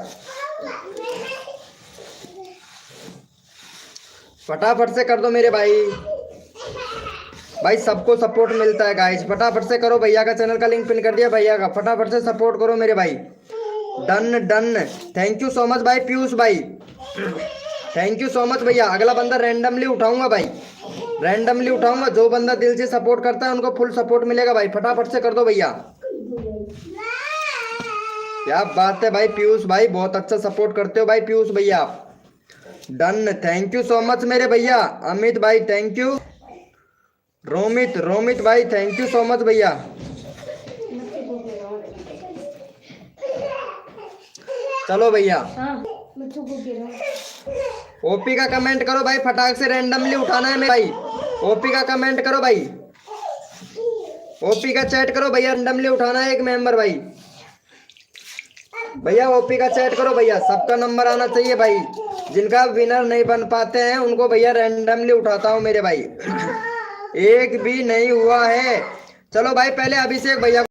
फटाफट से कर दो मेरे भाई। भाई सबको सपोर्ट मिलता है गाइस, फटाफट से करो। भैया का चैनल का लिंक पिन कर दिया भैया का, फटाफट से सपोर्ट करो मेरे भाई। Done done, thank you so much भाई पीयूष भाई, थैंक यू सो मच भैया। अगला बंदा रैंडमली उठाऊंगा भाई, रैंडमली उठाऊंगा। जो बंदा दिल से सपोर्ट करता है उनको फुल सपोर्ट मिलेगा भाई। फटाफट से कर दो भैया। क्या बात है भाई पीयूष भाई, बहुत अच्छा सपोर्ट करते हो भाई पीयूष भैया आप। Done, thank you so much मेरे भैया। अमित भाई थैंक यू। रोमित भाई थैंक यू सो मच भैया। चलो भैया ओपी का कमेंट करो भाई, फटाक से रैंडमली उठाना है मेरे भाई। ओपी का कमेंट करो भाई, ओपी का चैट करो भैया, रैंडमली उठाना है एक मेंबर भाई। भैया ओपी का चैट करो भैया, सबका नंबर आना चाहिए भाई। जिनका विनर नहीं बन पाते हैं उनको भैया रैंडमली उठाता हूँ मेरे भाई। एक भी नहीं हुआ है। चलो भाई पहले अभिषेक भैया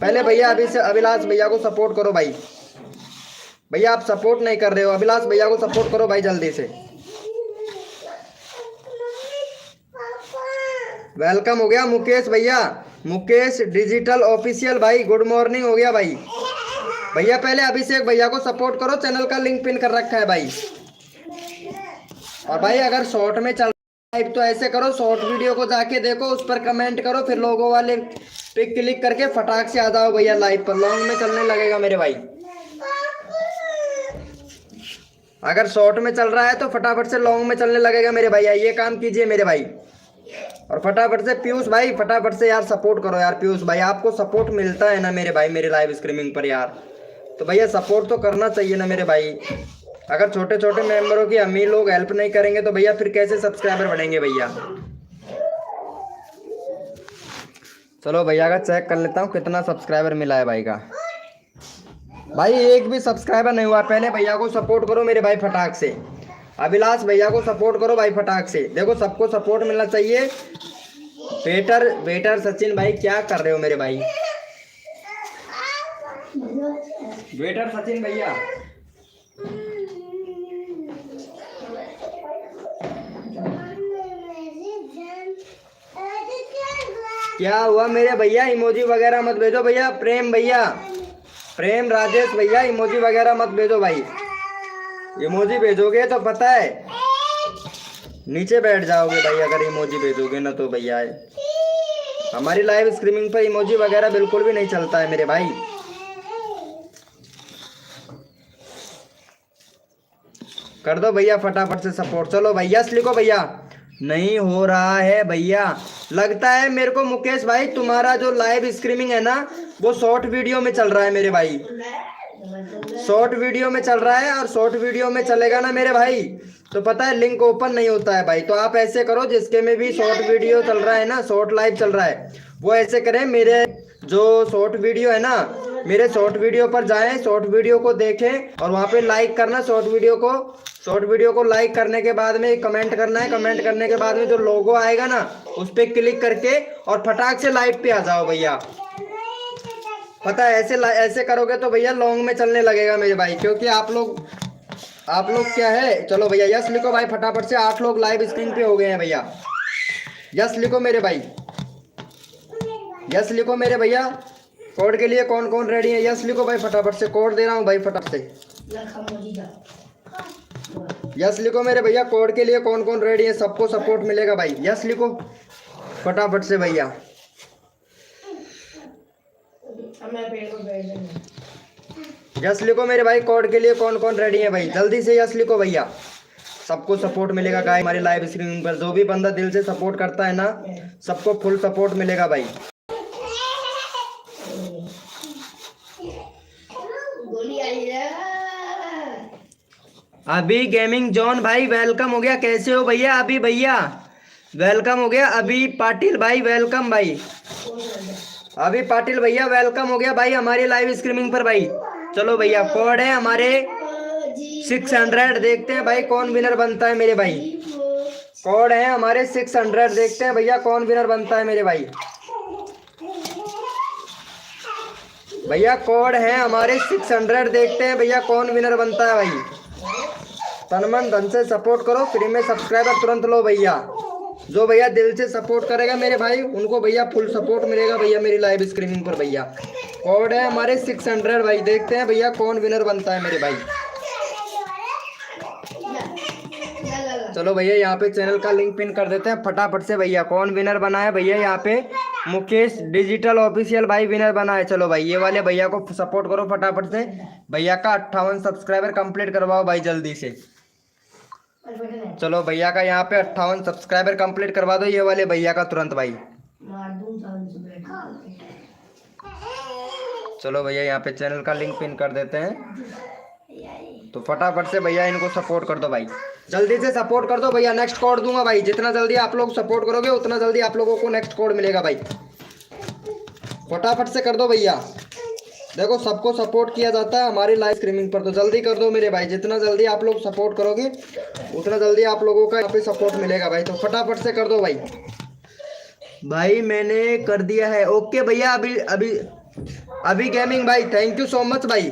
पहले भैया अभी से अभिलाष भैया को सपोर्ट करो भाई। भैया आप सपोर्ट नहीं कर रहे हो, अभिलाष भैया को सपोर्ट करो भाई जल्दी से। वेलकम हो गया मुकेश भैया, मुकेश डिजिटल ऑफिशियल भाई, गुड मॉर्निंग हो गया भाई। भैया पहले अभिषेक भैया को सपोर्ट करो, चैनल का लिंक पिन कर रखा है भाई। और भाई अगर शॉर्ट में चल रहा है तो ऐसे करो, शॉर्ट वीडियो को जाके देखो, उस पर कमेंट करो, फिर लोगों वाले पे क्लिक करके फटाक से आ जाओ भैया लाइव पर। लॉन्ग में चलने लगेगा मेरे भाई। अगर शॉर्ट में चल रहा है तो फटाफट से लॉन्ग में चलने लगेगा मेरे भाई। ये काम कीजिए मेरे भाई। और फटाफट से पीयूष भाई, फटाफट से यार सपोर्ट करो यार पीयूष भाई, आपको सपोर्ट मिलता है ना मेरे भाई मेरे लाइव स्ट्रीमिंग पर यार, तो भैया सपोर्ट तो करना चाहिए ना मेरे भाई। अगर छोटे छोटे मेंबरों की अमीर लोग हेल्प नहीं करेंगे तो भैया फिर कैसे सब्सक्राइबर बढ़ेंगे भैया। चलो भैया का चेक कर लेता हूँ कितना सब्सक्राइबर मिला है भाई का। भाई एक भी सब्सक्राइबर नहीं हुआ, पहले भैया को सपोर्ट करो मेरे भाई फटाक से। अभिलाष भैया को सपोर्ट करो भाई फटाक से। देखो सबको सपोर्ट मिलना चाहिए। वेटर सचिन भाई क्या कर रहे हो मेरे भाई? वेटर सचिन भैया क्या हुआ मेरे भैया? इमोजी वगैरह मत भेजो भैया। प्रेम भैया, प्रेम राजेश भैया इमोजी वगैरह मत भेजो भाई। इमोजी भेजोगे तो पता है नीचे बैठ जाओगे भाई, अगर इमोजी भेजोगे ना तो भैया। हमारी लाइव स्ट्रीमिंग पर इमोजी वगैरह बिल्कुल भी नहीं चलता है मेरे भाई। कर दो भैया फटाफट से सपोर्ट। चलो भैया यस लिखो भैया। नहीं हो रहा है भैया, लगता है मेरे को मुकेश भाई तुम्हारा जो लाइव स्ट्रीमिंग है ना वो शॉर्ट वीडियो में चल रहा है मेरे भाई। शॉर्ट वीडियो में चल रहा है, और शॉर्ट वीडियो में चलेगा ना मेरे भाई तो पता है लिंक ओपन नहीं होता है भाई। तो आप ऐसे करो, जिसके में भी शॉर्ट वीडियो चल रहा है ना, शॉर्ट लाइव चल रहा है, वो ऐसे करें, मेरे जो शॉर्ट वीडियो है ना, मेरे शॉर्ट वीडियो पर जाएं, शॉर्ट वीडियो को देखें और वहाँ पे लाइक करना। शॉर्ट वीडियो को लाइक करने के बाद में कमेंट करना है। कमेंट करने के बाद में जो लोगो आएगा ना उस पर क्लिक करके और फटाक से लाइव पे आ जाओ भैया। पता है ऐसे करोगे तो भैया लॉन्ग में चलने लगेगा मेरे भाई, क्योंकि आप लोग क्या है। चलो भैया यस लिखो भाई फटाफट से। 8 लोग लाइव स्क्रीन पे हो गए हैं भैया। यस लिखो मेरे भाई, यस लिखो मेरे भैया। कोड के लिए कौन कौन रेडी है? यस लिखो भाई फटाफट से। कोड दे रहा हूँ भाई फटाफट से। यस लिखो मेरे भैया। कोड के लिए कौन कौन रेडी है? सबको सपोर्ट मिलेगा भाई। यस लिखो फटाफट से भैया। यस लिखो मेरे भाई। कोड के लिए कौन कौन रेडी है भाई? जल्दी से यस लिखो भैया, सबको सपोर्ट मिलेगा गाइस। हमारी लाइव स्ट्रीमिंग पर जो भी बंदा दिल से सपोर्ट करता है ना, सबको फुल सपोर्ट मिलेगा भाई। अभी गेमिंग जोन भाई वेलकम हो गया। कैसे हो भैया? अभी भैया वेलकम हो गया। अभी पाटिल भाई वेलकम भाई। अभी पाटिल भैया वेलकम हो गया भाई हमारी लाइव स्ट्रीमिंग पर भाई। चलो भैया कोड है हमारे 600। देखते हैं भाई कौन विनर बनता है मेरे भाई। कोड है हमारे 600। देखते हैं भैया कौन विनर बनता है मेरे भाई। भैया कोड है हमारे 600। देखते हैं भैया कौन विनर बनता है भाई। तन मन धन से सपोर्ट करो, फ्री में सब्सक्राइबर तुरंत लो भैया। जो भैया दिल से सपोर्ट करेगा मेरे भाई उनको भैया फुल सपोर्ट मिलेगा भैया मेरी लाइव स्ट्रीमिंग पर भैया। कोड है हमारे 600 भाई। देखते हैं भैया कौन विनर बनता है मेरे भाई। चलो भैया यहाँ पे चैनल का लिंक पिन कर देते हैं फटाफट से भैया। कौन विनर बना है भैया? यहाँ पे मुकेश डिजिटल ऑफिशियल भाई विनर बना है। चलो भाई ये वाले भैया को सपोर्ट करो फटाफट से। भैया का 58 सब्सक्राइबर कंप्लीट करवाओ भाई जल्दी से। चलो भैया का यहाँ पे 58 सब्सक्राइबर कंप्लीट करवा दो ये वाले भैया का तुरंत भाई। चलो भैया यहाँ पे चैनल का लिंक पिन कर देते हैं, तो फटाफट से भैया इनको सपोर्ट कर दो भाई। जल्दी से सपोर्ट कर दो भैया। नेक्स्ट कोड दूंगा भाई। जितना जल्दी आप लोग सपोर्ट करोगे उतना जल्दी आप लोगों को नेक्स्ट कोड मिलेगा भाई। फटाफट से कर दो भैया। देखो सबको सपोर्ट किया जाता है हमारी लाइव स्ट्रीमिंग पर, तो जल्दी कर दो मेरे भाई। जितना जल्दी आप लोग सपोर्ट करोगे उतना जल्दी आप लोगों का यहाँ पे सपोर्ट मिलेगा भाई। तो फटाफट से कर दो भाई। भाई मैंने कर दिया है। ओके भैया। अभी अभी गेमिंग भाई, थैंक यू सो मच भाई,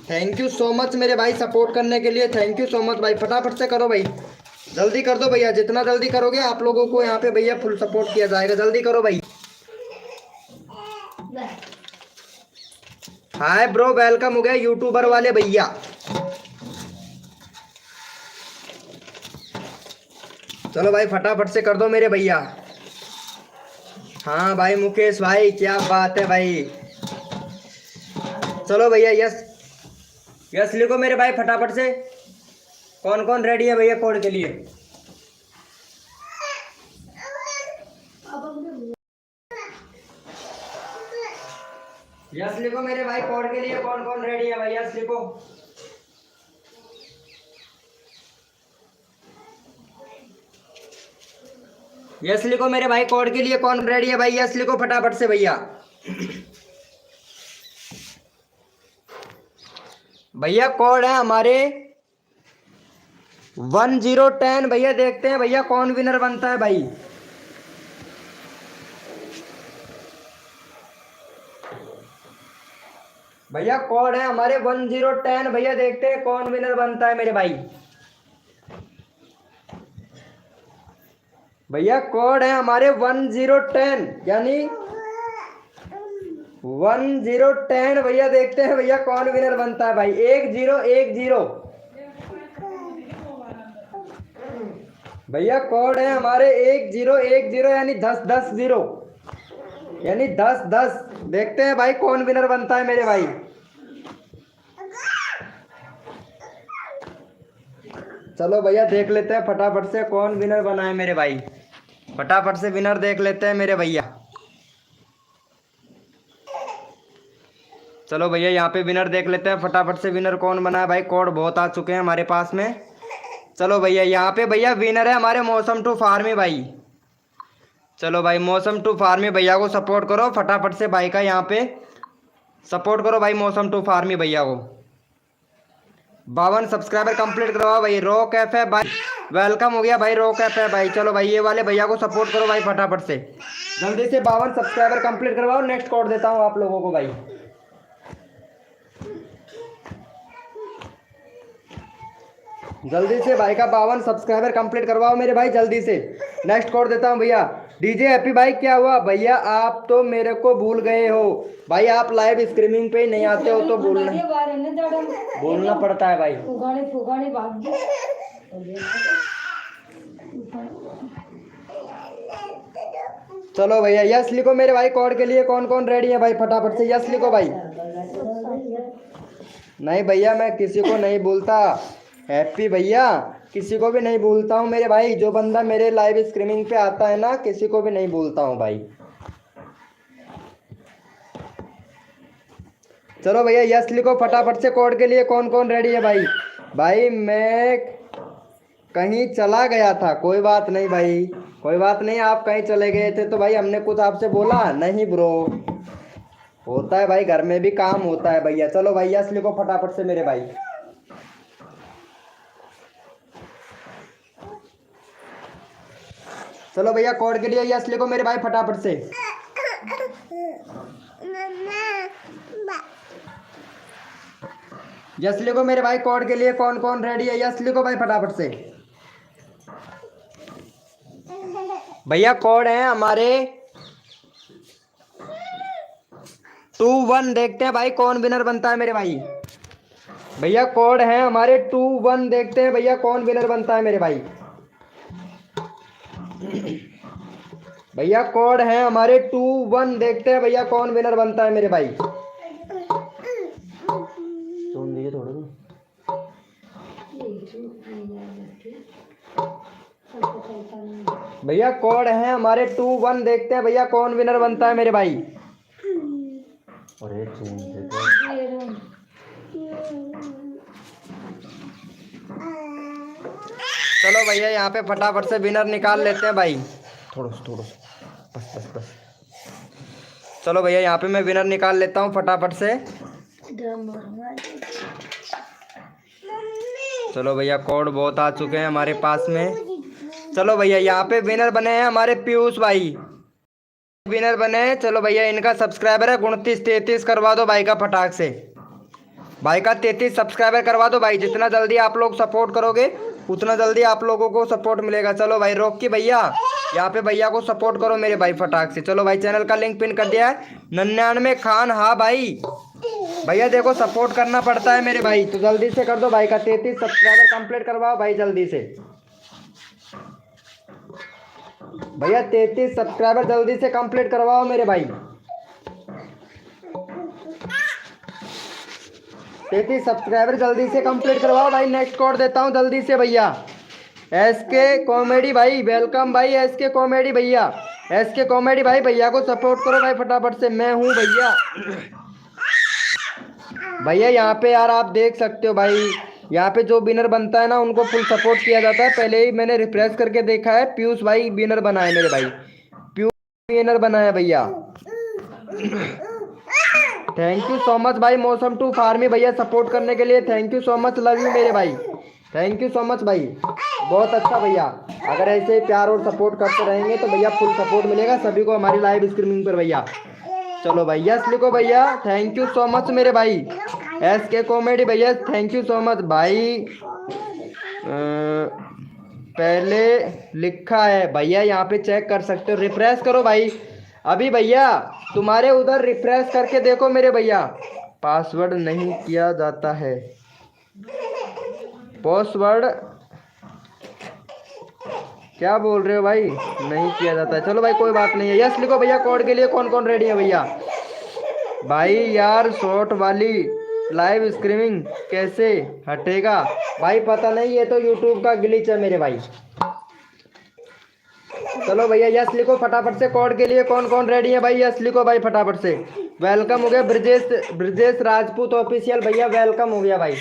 थैंक यू सो मच मेरे भाई सपोर्ट करने के लिए, थैंक यू सो मच भाई। फटाफट से करो भाई, जल्दी कर दो भैया, जितना जल्दी करोगे आप लोगों को यहाँ पे भैया फुल सपोर्ट किया जाएगा, जल्दी करो भाई। हाय ब्रो, वेलकम हो गया यूट्यूबर वाले भैया। चलो भाई फटाफट से कर दो मेरे भैया। हाँ भाई मुकेश भाई, क्या बात है भाई। चलो भैया यस यस लिखो मेरे भाई फटाफट से। कौन कौन रेडी है भैया कोड के लिए? यस लिखो मेरे भाई कोड के लिए, कौन कौन रेडी है भाई, यस लिखो। यस लिखो मेरे भाई कोड के लिए, कौन रेडी है भाई, यस लिखो फटाफट से भैया। भैया कोड है हमारे 1010 भैया, देखते हैं भैया कौन विनर बनता है भाई। भैया कोड है हमारे 1010 भैया, देखते हैं कौन विनर बनता है मेरे भाई। भैया कोड है हमारे 1010 यानी 1010 भैया, देखते हैं भैया कौन विनर बनता है भाई। 1010 भैया कोड है हमारे 1010 यानी 10 यानी 10 देखते हैं भाई कौन विनर बनता है मेरे भाई। चलो भैया देख लेते हैं फटाफट से कौन विनर बना है मेरे भाई, फटाफट से विनर देख लेते हैं मेरे भैया। चलो भैया यहाँ पे विनर देख लेते हैं फटाफट से, विनर कौन बना है भाई। कोड बहुत आ चुके हैं हमारे पास में। चलो भैया यहाँ पे भैया विनर है हमारे मौसम टू फार्मी भाई। चलो भाई मौसम टू फार्मी भैया को सपोर्ट करो फटाफट से, भाई का यहाँ पे सपोर्ट करो भाई मौसम टू फार्मी भैया को। 52 सब्सक्राइबर कंप्लीट करवाओ भाई। रो कैफ है भाई, वेलकम हो गया भाई, रो कैफ है भाई। चलो भाई ये वाले भैया को सपोर्ट करो भाई फटाफट से, जल्दी से 52 सब्सक्राइबर कंप्लीट करवाओ। नेक्स्ट कोड देता हूँ आप लोगों को भाई। जल्दी से भाई का 52 सब्सक्राइबर कंप्लीट करवाओ मेरे भाई, जल्दी से। नेक्स्ट कोड देता हूँ भैया। डीजे हैप्पी भाई क्या हुआ भैया, आप तो मेरे को भूल गए हो भाई, आप लाइव स्ट्रीमिंग पे ही नहीं आते हो तो बोलना पड़ता है भाई। चलो भैया यस लिखो मेरे भाई कोड के लिए, कौन कौन रेडी है भाई, फटाफट से यस लिखो भाई। नहीं भैया मैं किसी को नहीं भूलता, हैप्पी भैया किसी को भी नहीं भूलता हूँ मेरे भाई। जो बंदा मेरे लाइव स्ट्रीमिंग पे आता है ना, किसी को भी नहीं भूलता हूँ भाई। चलो भैया यस लिखो फटाफट से कोड के लिए, कौन कौन रेडी है भाई। भाई मैं कहीं चला गया था, कोई बात नहीं भाई, कोई बात नहीं। आप कहीं चले गए थे तो भाई हमने कुछ आपसे बोला नहीं ब्रो, होता है भाई, घर में भी काम होता है भैया। चलो भाई यस लिखो फटाफट से मेरे भाई। चलो भैया कोड के लिए यस लिखो मेरे भाई फटाफट से। यस लिखो मेरे भाई कोड के लिए, कौन कौन रेडी है, यस लिखो भाई फटाफट से। भैया कोड है हमारे 21, देखते हैं भाई कौन विनर बनता है मेरे भाई। भैया कोड है हमारे 21, देखते हैं भैया कौन विनर बनता है मेरे भाई। भैया कोड है हमारे 21, देखते हैं भैया कौन विनर बनता है मेरे भाई। सुन लीजिए थोड़ा भैया कोड है हमारे 21, देखते हैं भैया कौन विनर बनता है मेरे भाई। अरे चलो भैया यहाँ पे फटाफट से विनर निकाल लेते हैं भाई। थोड़ा बस। चलो भैया यहाँ पे मैं विनर निकाल लेता हूँ फटाफट से। चलो भैया कोड बहुत आ चुके हैं हमारे पास में। चलो भैया यहाँ पे विनर बने हैं हमारे पीयूष भाई। विनर बने हैं। चलो भैया इनका सब्सक्राइबर है 29-33 करवा दो भाई का फटाक से। भाई का 33 सब्सक्राइबर करवा दो भाई। जितना जल्दी आप लोग सपोर्ट करोगे उतना जल्दी आप लोगों को सपोर्ट मिलेगा। चलो भाई रोकी भैया, यहाँ पे भैया को सपोर्ट करो मेरे भाई फटाक से। चलो भाई चैनल का लिंक पिन कर दिया है। 99 खान, हाँ भाई भैया देखो सपोर्ट करना पड़ता है मेरे भाई, तो जल्दी से कर दो भाई का 33 सब्सक्राइबर कंप्लीट करवाओ भाई जल्दी से। भैया 33 सब्सक्राइबर जल्दी से कंप्लीट करवाओ मेरे भाई। 33 सब्सक्राइबर जल्दी से कंप्लीट करवाओ भाई। नेक्स्ट कोड देता हूँ जल्दी से भैया। एसके कॉमेडी भाई वेलकम भाई। एसके कॉमेडी भैया, एसके कॉमेडी भाई भैया को सपोर्ट करो भाई फटाफट से। मैं हूँ भैया। भैया यहाँ पे यार आप देख सकते हो भाई, यहाँ पे जो विनर बनता है ना उनको फुल सपोर्ट किया जाता है। पहले ही मैंने रिफ्रेश करके देखा है, पीयूष भाई विनर बना है मेरे भाई, पीयूष विनर बना है भैया। थैंक यू सो मच भाई। मौसम टू फार्मी भैया सपोर्ट करने के लिए thank you so much, love you मेरे भाई, थैंक यू सो मच भाई, बहुत अच्छा भैया। अगर ऐसे प्यार और सपोर्ट करते रहेंगे तो भैया फुल सपोर्ट मिलेगा सभी को हमारी लाइव स्ट्रीमिंग पर भैया। चलो भैया यस लिखो भैया, थैंक यू सो मच मेरे भाई। एस के कॉमेडी भैया थैंक यू सो मच भाई। पहले लिखा है भैया, यहाँ पे चेक कर सकते हो, रिफ्रेश करो भाई अभी भैया, तुम्हारे उधर रिफ्रेश करके देखो मेरे भैया। पासवर्ड नहीं किया जाता है, पासवर्ड क्या बोल रहे हो भाई, नहीं किया जाता है। चलो भाई कोई बात नहीं है। यस लिखो भैया। कोड के लिए कौन कौन रेडी है भैया? भाई यार शॉर्ट वाली लाइव स्ट्रीमिंग कैसे हटेगा भाई? पता नहीं, ये तो यूट्यूब का ग्लिच है मेरे भाई। चलो भैया यस लिखो फटाफट से। कोड के लिए कौन कौन रेडी है भाई? यस लिखो भाई फटाफट से। वेलकम हो गया ब्रजेश राजपूत ऑफिशियल भैया, वेलकम हो गया भाई।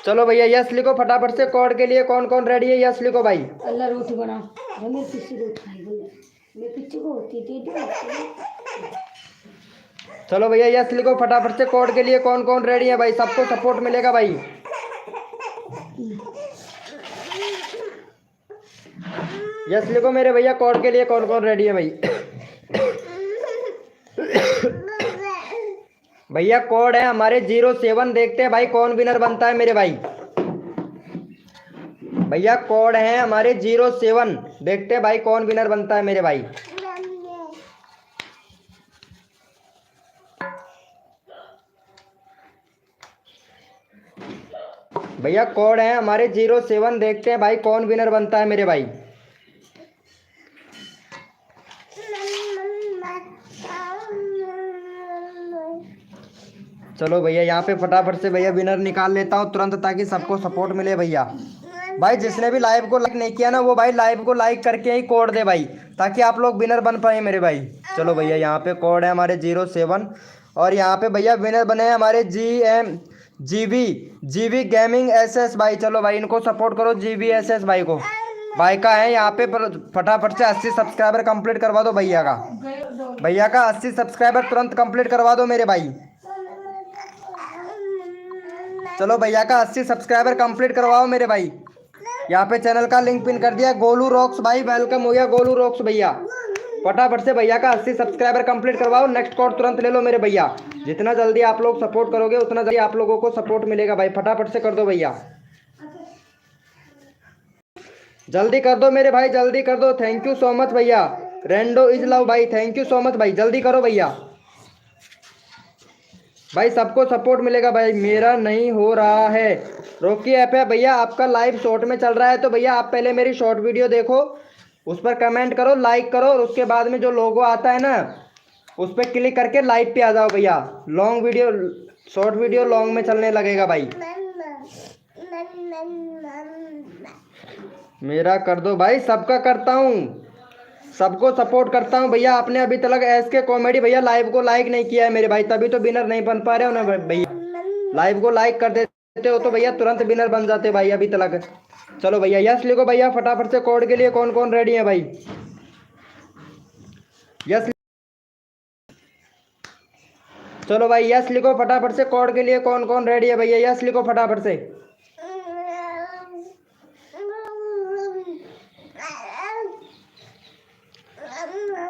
चलो भैया यस लिखो फटाफट से। कोड के लिए कौन कौन रेडी है? यस लिखो भाई। अल्लाह रोटी बना, मैं पिच्ची रोटी खाई बोले, मैं पिच्ची को होती थी। चलो भैया यस लिखो फटाफट से। कोड के लिए कौन कौन रेडी है भाई? सबको सपोर्ट मिलेगा भाई। यस लिखो मेरे भैया। कोड के लिए कौन कौन रेडी है भाई? भैया कोड है हमारे 07। देखते हैं भाई कौन विनर बनता है मेरे भाई। भैया कोड है हमारे 07, देखते हैं भाई कौन विनर बनता है मेरे भाई। भैया कोड है हमारे 07, देखते हैं भाई कौन विनर बनता है मेरे भाई। चलो भैया यहाँ पे फटाफट से भैया विनर निकाल लेता हूँ तुरंत, ताकि सबको सपोर्ट मिले भैया। भाई जिसने भी लाइव को लाइक नहीं किया ना, वो भाई लाइव को लाइक करके ही कोड दे भाई, ताकि आप लोग विनर बन पाए मेरे भाई। चलो भैया यहाँ पे कोड है हमारे 07, और यहाँ पे भैया विनर बने हैं हमारे जीवी गेमिंग SS भाई। चलो भाई इनको सपोर्ट करो, GVSS भाई को। भाई का है यहाँ पे फटाफट से 80 सब्सक्राइबर कंप्लीट करवा दो भैया का। भैया का 80 सब्सक्राइबर तुरंत कंप्लीट करवा दो मेरे भाई। चलो भैया का 80 सब्सक्राइबर कंप्लीट करवाओ मेरे भाई। यहाँ पे चैनल का लिंक पिन कर दिया। गोलू रॉक्स भाई वेलकम हो गया, गोलू रॉक्स भैया। फटाफट से भैया का 80 सब्सक्राइबर कंप्लीट करवाओ। नेक्स्ट कोड तुरंत ले लो मेरे भैया। जितना जल्दी आप लोग सपोर्ट करोगे उतना जल्दी आप लोगों को सपोर्ट मिलेगा भाई। फटाफट से कर दो भैया, जल्दी कर दो मेरे भाई, जल्दी कर दो। थैंक यू सो मच भैया। रेंडो इज लव भाई, थैंक यू सो मच भाई। जल्दी करो भैया, भाई सबको सपोर्ट मिलेगा भाई। मेरा नहीं हो रहा है, रोकी ऐप है भैया। आपका लाइव शॉर्ट में चल रहा है, तो भैया आप पहले मेरी शॉर्ट वीडियो देखो, उस पर कमेंट करो, लाइक करो, और उसके बाद में जो लोगो आता है ना उस पर क्लिक करके लाइव पे आ जाओ भैया। Long video, short video long में चलने लगेगा भाई। मेरा कर दो भाई, सबका करता हूँ, सबको सपोर्ट करता हूँ भैया। आपने अभी तक एसके कॉमेडी भैया लाइव को लाइक नहीं किया है मेरे भाई, तभी तो विनर नहीं बन पा रहे हो ना भैया। लाइव को लाइक कर देते हो तो भैया तुरंत विनर बन जाते भाई अभी तक। चलो भैया यस लिखो भैया फटाफट से। कोड के लिए कौन कौन रेडी है भाई? यस, चलो भाई यस लिखो फटाफट से। कोड के लिए कौन कौन रेडी है भैया? यस लिखो फटाफट से।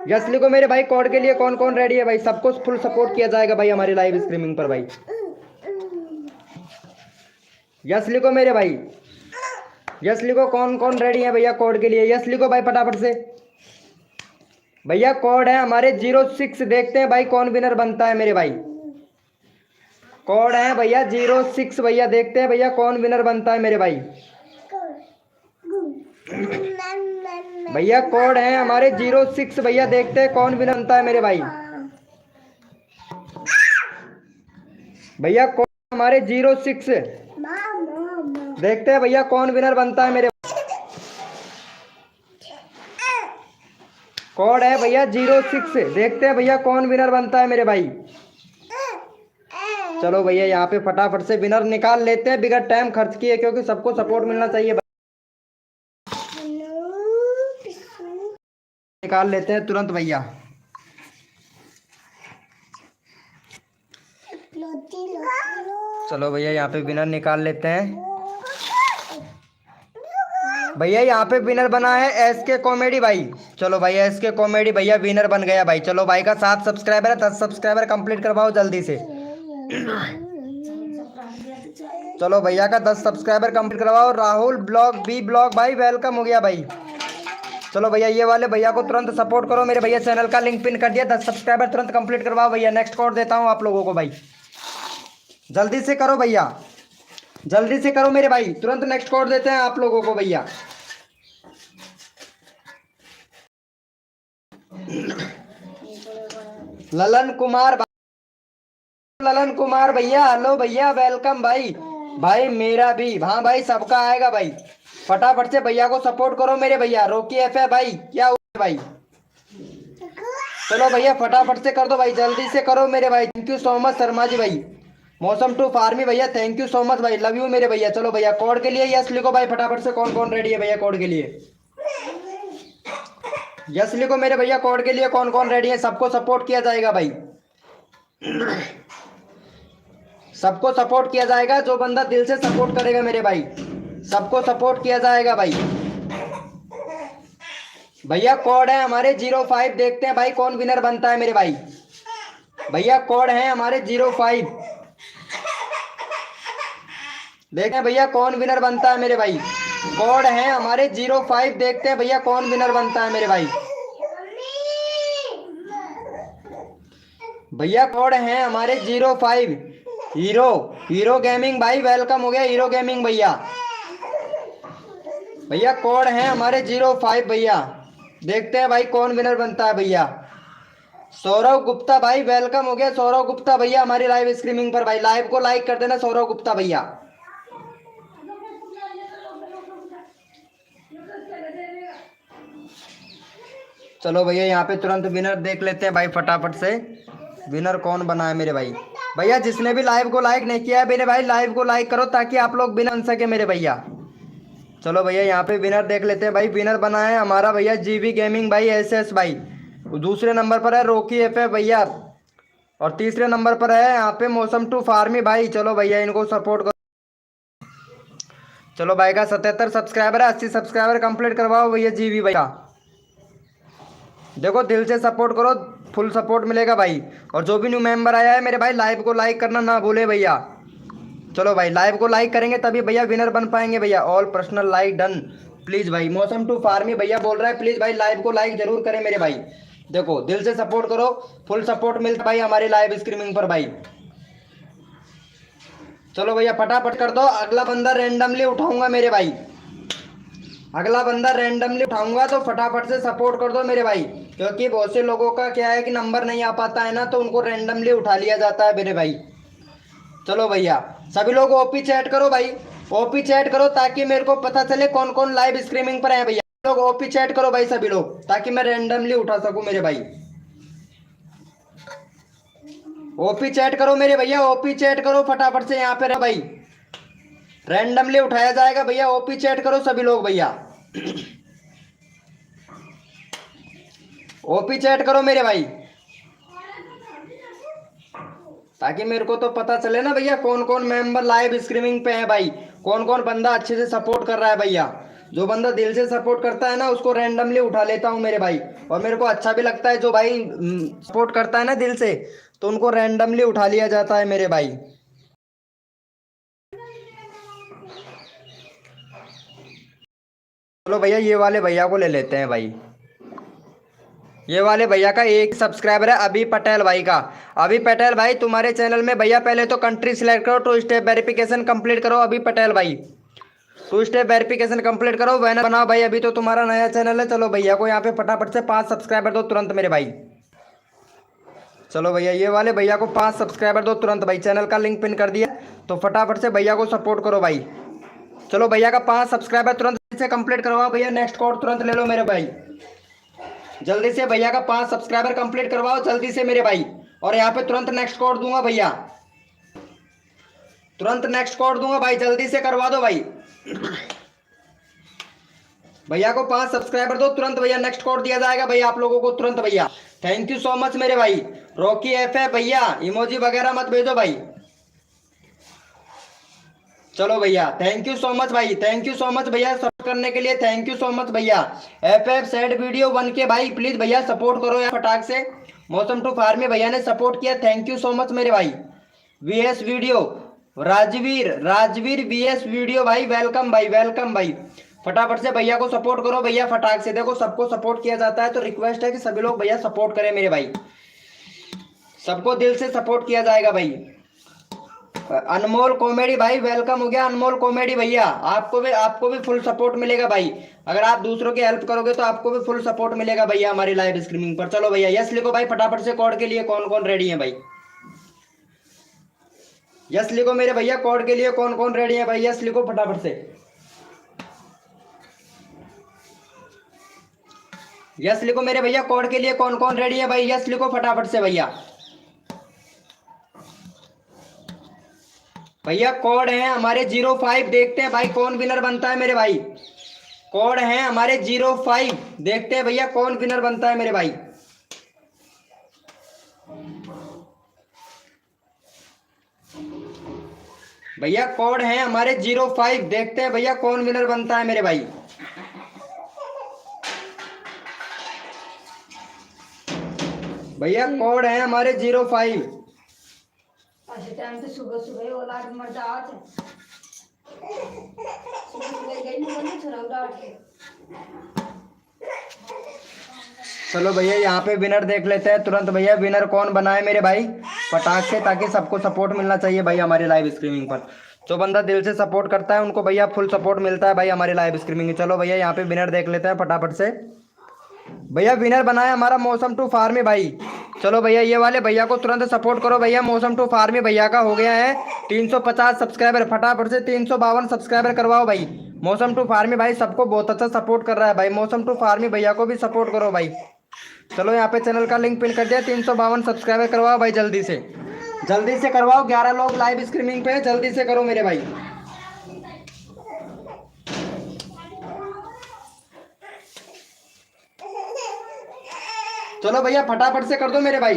यस लिखो मेरे भाई, कोड के लिए कौन कौन रेडी है भाई, सबको फुल सपोर्ट किया जाएगा भाई हमारी लाइव स्ट्रीमिंग पर भाई। यस लिखो मेरे भाई, यस लिखो कौन कौन रेडी है भैया कोड के लिए, यस लिखो भाई फटाफट से। भैया कोड है हमारे 06, देखते हैं भाई कौन विनर बनता है मेरे भाई। कोड है भैया 06 भैया, देखते हैं भैया कौन विनर बनता है मेरे भाई। भैया कोड है हमारे 06 भैया, देखते हैं कौन विनर बनता है मेरे भाई। भैया कोड हमारे 06, देखते हैं भैया कौन विनर बनता है मेरे। कोड है भैया 06, देखते हैं भैया कौन विनर बनता है मेरे भाई। चलो भैया यहाँ पे फटाफट से विनर निकाल लेते हैं बिगड़ टाइम खर्च किए, क्योंकि सबको सपोर्ट मिलना चाहिए। निकाल लेते हैं तुरंत भैया। चलो भैया यहाँ पे विनर निकाल लेते हैं। भैया यहाँ पे विनर बना है एसके कॉमेडी भाई। चलो भाई एसके कॉमेडी भैया विनर बन गया भाई। चलो भाई का 7 सब्सक्राइबर है, 10 सब्सक्राइबर कंप्लीट करवाओ जल्दी से। चलो भैया का 10 सब्सक्राइबर कंप्लीट करवाओ। राहुल ब्लॉग बी ब्लॉग भाई वेलकम हो गया भाई। चलो भैया ये वाले भैया को तुरंत सपोर्ट करो मेरे भैया, चैनल का लिंक पिन कर दिया। 10 सब्सक्राइबर तुरंत कंप्लीट करवाओ भैया। नेक्स्ट कोड देता हूँ आप लोगों को भाई, जल्दी से करो भैया, जल्दी से करो मेरे भाई, तुरंत नेक्स्ट कोड देते हैं आप लोगों को भैया। ललन कुमार, ललन कुमार भैया हेलो भैया वेलकम भाई। भाई मेरा भी, हाँ भाई सबका आएगा भाई। फटाफट से भैया को सपोर्ट करो मेरे भैया। रोकी एफ है भाई, क्या हुआ भाई। चलो भैया फटाफट से कर दो भाई, जल्दी से करो मेरे भाई। Thank you so much Sharma ji भाई। मौसम टू फार्मी भैया थैंक यू सो मच भाई, लव यू मेरे भैया। चलो भैया कोड के लिए यस लिखो भाई फटाफट से, कौन कौन रेडी है भैया कोड के लिए। यस लिखो मेरे भैया कोड के लिए कौन कौन रेडी है, सबको सपोर्ट किया जाएगा भाई। सबको सपोर्ट किया जाएगा, जो बंदा दिल से सपोर्ट करेगा मेरे भाई, सबको सपोर्ट किया जाएगा भाई। भैया कोड है हमारे 05, देखते हैं भाई कौन विनर बनता है मेरे भाई। भैया कोड है हमारे 05, देखते हैं भैया कौन विनर बनता है मेरे भाई। कोड है हमारे 05, देखते हैं भैया कौन विनर बनता है मेरे भाई। भैया कोड है हमारे 05, हीरो गेमिंग भाई वेलकम हो गया हीरो गेमिंग भैया। भैया कोड है हमारे 05 भैया, देखते हैं भाई कौन विनर बनता है भैया। सौरव गुप्ता भाई वेलकम हो गया सौरव गुप्ता भैया हमारी लाइव स्ट्रीमिंग पर भाई। लाइव को लाइक कर देना सौरव गुप्ता भैया। चलो भैया यहाँ पे तुरंत विनर देख लेते हैं भाई फटाफट से, विनर कौन बना है मेरे भाई। भैया जिसने भी लाइव को लाइक नहीं किया है मेरे भाई, लाइव को लाइक करो ताकि आप लोग विनर बन सके मेरे भैया। चलो भैया यहाँ पे विनर देख लेते हैं भाई। विनर बना है हमारा भैया जीवी गेमिंग भाई एसएस भाई। दूसरे नंबर पर है रॉकी एफ भैया, और तीसरे नंबर पर है यहाँ पे मौसम टू फार्मी भाई। चलो भैया इनको सपोर्ट करो। चलो भाई का 77 सब्सक्राइबर है, 80 सब्सक्राइबर कंप्लीट करवाओ भैया जीवी भैया। देखो दिल से सपोर्ट करो, फुल सपोर्ट मिलेगा भाई। और जो भी न्यू मेंबर आया है मेरे भाई लाइव को लाइक करना ना भूले भैया। चलो भाई लाइव को लाइक करेंगे तभी भैया विनर बन पाएंगे भैया। All personal like done please भाई। मौसम टू फार्मी भैया बोल रहा है प्लीज भाई लाइव को लाइक जरूर करें मेरे भाई। देखो दिल से सपोर्ट करो, फुल सपोर्ट मिलता भाई हमारी लाइव स्ट्रीमिंग पर भाई। चलो भैया फटाफट कर दो। अगला बंदा रैंडमली उठाऊंगा मेरे भाई, अगला बंदा रैंडमली उठाऊंगा तो फटाफट से सपोर्ट कर दो मेरे भाई। क्योंकि बहुत से लोगों का क्या है कि नंबर नहीं आ पाता है ना, तो उनको रैंडमली उठा लिया जाता है मेरे भाई। चलो भैया सभी लोग ओपी चैट करो भाई, ओपी चैट करो ताकि मेरे को पता चले कौन कौन लाइव स्ट्रीमिंग पर है भैया। लोग ओपी चैट करो भाई सभी लोग, ताकि मैं रैंडमली उठा सकूं मेरे भाई। ओपी चैट करो मेरे भैया, ओपी चैट करो फटाफट से यहाँ पे भाई, रैंडमली उठाया जाएगा भैया। ओपी चैट करो सभी लोग भैया, ओपी चैट करो मेरे भाई, ताकि मेरे को तो पता चले ना भैया कौन कौन मेंबर लाइव स्ट्रीमिंग पे है भाई, कौन कौन बंदा अच्छे से सपोर्ट कर रहा है भैया। जो बंदा दिल से सपोर्ट करता है ना उसको रैंडमली उठा लेता हूँ मेरे भाई, और मेरे को अच्छा भी लगता है जो भाई सपोर्ट करता है ना दिल से, तो उनको रैंडमली उठा लिया जाता है मेरे भाई। चलो भैया ये वाले भैया को ले लेते हैं भाई। ये वाले भैया का एक सब्सक्राइबर है अभी पटेल भाई का। अभी पटेल भाई तुम्हारे चैनल में भैया पहले तो कंट्री सिलेक्ट करो, 2 स्टेप वेरिफिकेशन कंप्लीट करो अभी पटेल भाई, 2 स्टेप वेरिफिकेशन कंप्लीट करो, बैनर बनाओ भाई, अभी तो तुम्हारा नया चैनल है। चलो भैया को यहाँ पे फटाफट से 5 सब्सक्राइबर दो तुरंत मेरे भाई। चलो भैया ये वाले भैया को 5 सब्सक्राइबर दो तुरंत भाई, चैनल का लिंक पिन कर दिया, तो फटाफट से भैया को सपोर्ट करो भाई। चलो भैया का 5 सब्सक्राइबर तुरंत से कंप्लीट करवाओ भैया, नेक्स्ट कोड तुरंत ले लो मेरे भाई, जल्दी से भैया का 5 सब्सक्राइबर कंप्लीट करवाओ जल्दी से मेरे भाई। और यहाँ पे तुरंत नेक्स्ट कोड दूंगा भैया, तुरंत नेक्स्ट कोड दूंगा भाई, जल्दी से करवा दो भाई। भैया को 5 सब्सक्राइबर दो तुरंत भैया, नेक्स्ट कोड दिया जाएगा भैया आप लोगों को तुरंत भैया। थैंक यू सो मच मेरे भाई। रॉकी एफ है भैया, इमोजी वगैरह मत भेजो भाई। चलो भैया थैंक यू सो मच भाई, थैंक यू सो मच भैया सपोर्ट करने के लिए, थैंक यू सो मच भैया। एफ सैड वीडियो 1 के भाई प्लीज भैया सपोर्ट करो यार फटाक से। मौसम टू फार्मी भैया ने सपोर्ट किया, थैंक यू सो मच मेरे भाई। VS video Rajveer VS video भाई वेलकम भाई, वेलकम भाई। फटाफट से भैया को सपोर्ट करो भैया फटाक से, देखो सबको सपोर्ट किया जाता है तो रिक्वेस्ट है कि सभी लोग भैया सपोर्ट करें मेरे भाई, सबको दिल से सपोर्ट किया जाएगा भाई। अनमोल कॉमेडी भाई वेलकम हो गया, अनमोल कॉमेडी भैया आपको भी फुल सपोर्ट मिलेगा भाई, अगर आप दूसरों की हेल्प करोगे तो आपको भी फुल सपोर्ट मिलेगा भैया हमारी लाइव स्ट्रीमिंग पर। चलो भैया यस लिखो भाई फटाफट से, कोड के लिए कौन कौन रेडी है भाई, यस लिखो मेरे भैया, कोड के लिए कौन कौन रेडी है भाई, यस लिखो फटाफट से, यस लिखो मेरे भैया, कोड के लिए कौन कौन रेडी है भाई, यस लिखो फटाफट से भैया। भैया कोड है हमारे 05, देखते हैं भाई कौन विनर बनता है मेरे भाई, कोड है हमारे 05, देखते हैं भैया कौन विनर बनता है मेरे भाई। भैया कोड है हमारे 05, देखते हैं भैया कौन विनर बनता है मेरे भाई। भैया कोड है हमारे 05। टाइम पे सुबह सुबह वो लाट मर जात सुबह सुबह गई नहीं बंदी छुरा उठ के। चलो भैया यहाँ पे विनर देख लेते हैं तुरंत भैया, विनर कौन बना है मेरे भाई फटाक से, ताकि सबको सपोर्ट मिलना चाहिए भाई हमारी लाइव स्ट्रीमिंग पर। जो बंदा दिल से सपोर्ट करता है उनको भैया फुल सपोर्ट मिलता है भाई हमारी लाइव स्ट्रीमिंग। चलो भैया यहाँ पे विनर देख लेते हैं फटाफट से। भैया विनर बना है हमारा मौसम टू फार्मी भाई। चलो भैया ये वाले भैया को तुरंत सपोर्ट करो भैया, मौसम टू फार्मी भैया का हो गया है 350 सब्सक्राइबर, फटाफट से 352 सब्सक्राइबर करवाओ भाई। मौसम टू फार्मी भाई सबको बहुत अच्छा सपोर्ट कर रहा है भाई, मौसम टू फार्मी भैया को भी सपोर्ट करो भाई। चलो यहाँ पे चैनल का लिंक पिन कर दिया, 352 सब्सक्राइबर करवाओ भाई, जल्दी से करवाओ, 11 लोग लाइव स्ट्रीमिंग पे, जल्दी से करो मेरे भाई। चलो भैया फटाफट से कर दो मेरे भाई।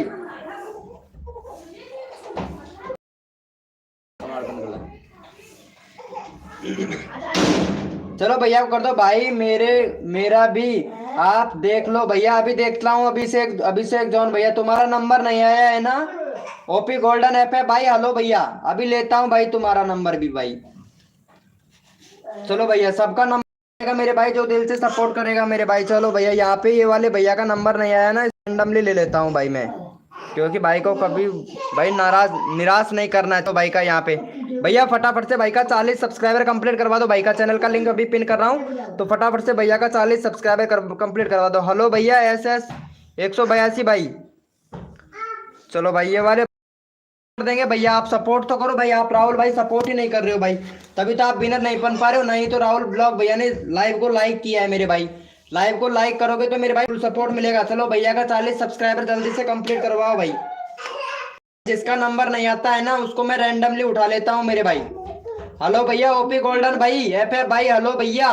चलो भैया को कर दो भाई, मेरा भी आप देख लो भैया, अभी देखता हूँ। अभिषेक जॉन भैया तुम्हारा नंबर नहीं आया है ना, ओपी गोल्डन ऐप है भाई, हेलो भैया अभी लेता हूँ भाई तुम्हारा नंबर भी भाई। चलो भैया सबका नंबर मेरे भाई जो दिल से सपोर्ट करेगा मेरे भाई। चलो भैया यहाँ पे ये वाले भैया का नंबर नहीं आया ना, रैंडमली ले लेता हूँ भाई मैं, क्योंकि भाई को कभी भाई निराश नहीं करना है। तो भाई का यहाँ पे भैया फटाफट से भाई का 40 सब्सक्राइबर कंप्लीट करवा दो भाई का, चैनल का लिंक अभी पिन कर रहा हूँ, तो फटाफट से भैया का 40 सब्सक्राइबर कंप्लीट करवा दो। हेलो भैया SS 182 भाई। चलो भाई ये वाले देंगे भैया, आप सपोर्ट तो करो भाई, आप राहुल भाई सपोर्ट ही नहीं कर रहे हो भाई, तभी तो आप विनर नहीं बन पा रहे हो। नहीं तो राहुल ब्लॉग भैया ने लाइव को लाइक किया है मेरे भाई, लाइव को लाइक करोगे तो मेरे भाई फुल सपोर्ट मिलेगा। चलो भैया का 40 सब्सक्राइबर जल्दी से कंप्लीट करवाओ भाई। जिसका नंबर नहीं आता है ना उसको मैं रैंडमली उठा लेता हूँ मेरे भाई। हेलो भैया ओपी गोल्डन भाई, FF भाई, हेलो भैया,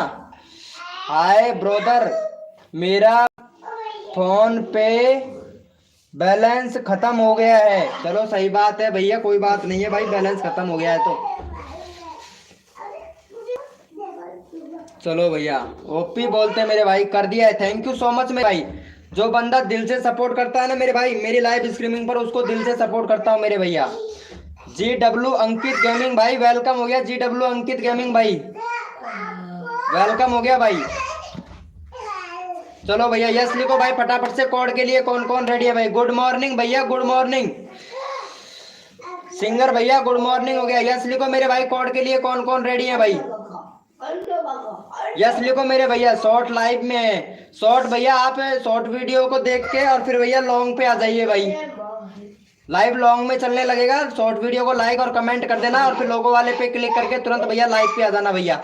हाय ब्रोदर, मेरा फोन पे बैलेंस खत्म हो गया है। चलो सही बात है भैया, कोई बात नहीं है भाई, बैलेंस खत्म हो गया है तो चलो भैया, ओपी बोलते हैं मेरे भाई, कर दिया है। थैंक यू सो मच मेरे भाई। जो बंदा दिल से सपोर्ट करता है ना मेरे भाई मेरी लाइव स्ट्रीमिंग पर, उसको दिल से सपोर्ट करता हूँ मेरे भैया। GW अंकित गेमिंग भाई वेलकम हो गया। GW अंकित गेमिंग भाई वेलकम हो गया भाई। चलो भैया यस लिखो भाई फटाफट से। कोड के लिए कौन कौन रेडी है भाई? गुड मॉर्निंग भैया, गुड मॉर्निंग। सिंगर भैया गुड मॉर्निंग हो गया। यस लिखो मेरे भाई। कोड के लिए कौन कौन रेडी है भाई? यस लिखो मेरे भैया। शॉर्ट लाइव में है। शॉर्ट भैया आप शॉर्ट वीडियो को देख के और फिर भैया लॉन्ग पे आ जाइए भाई। लाइव लॉन्ग में चलने लगेगा। शॉर्ट वीडियो को लाइक और कमेंट कर देना और फिर लोगो वाले पे क्लिक करके तुरंत भैया लाइव पे आ जाना भैया।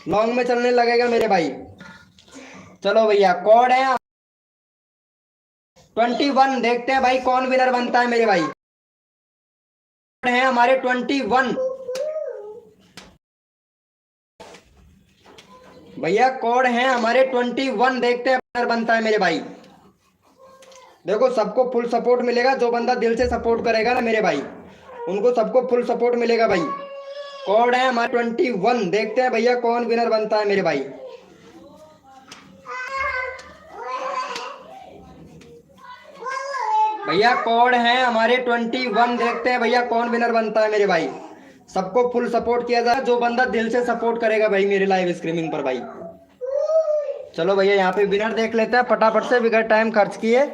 लॉन्ग में चलने लगेगा मेरे भाई। चलो भैया कोड है 21। देखते हैं भाई कौन विनर बनता है मेरे भाई। कोड है हमारे 21 भैया। कोड है हमारे 21। देखते हैं विनर बनता है मेरे भाई। देखो सबको फुल सपोर्ट मिलेगा। जो बंदा दिल से सपोर्ट करेगा ना मेरे भाई, उनको सबको फुल सपोर्ट मिलेगा भाई। कोड है हमारे 21। देखते हैं भैया कौन विनर बनता है मेरे भाई। भैया कोड है हमारे 21। देखते हैं भैया कौन विनर बनता है मेरे भाई। सबको फुल सपोर्ट किया जाए। जो बंदा दिल से सपोर्ट करेगा भाई मेरे लाइव स्ट्रीमिंग पर भाई। चलो भैया यहाँ पे विनर देख लेते हैं फटाफट से बिगड़ टाइम खर्च किए।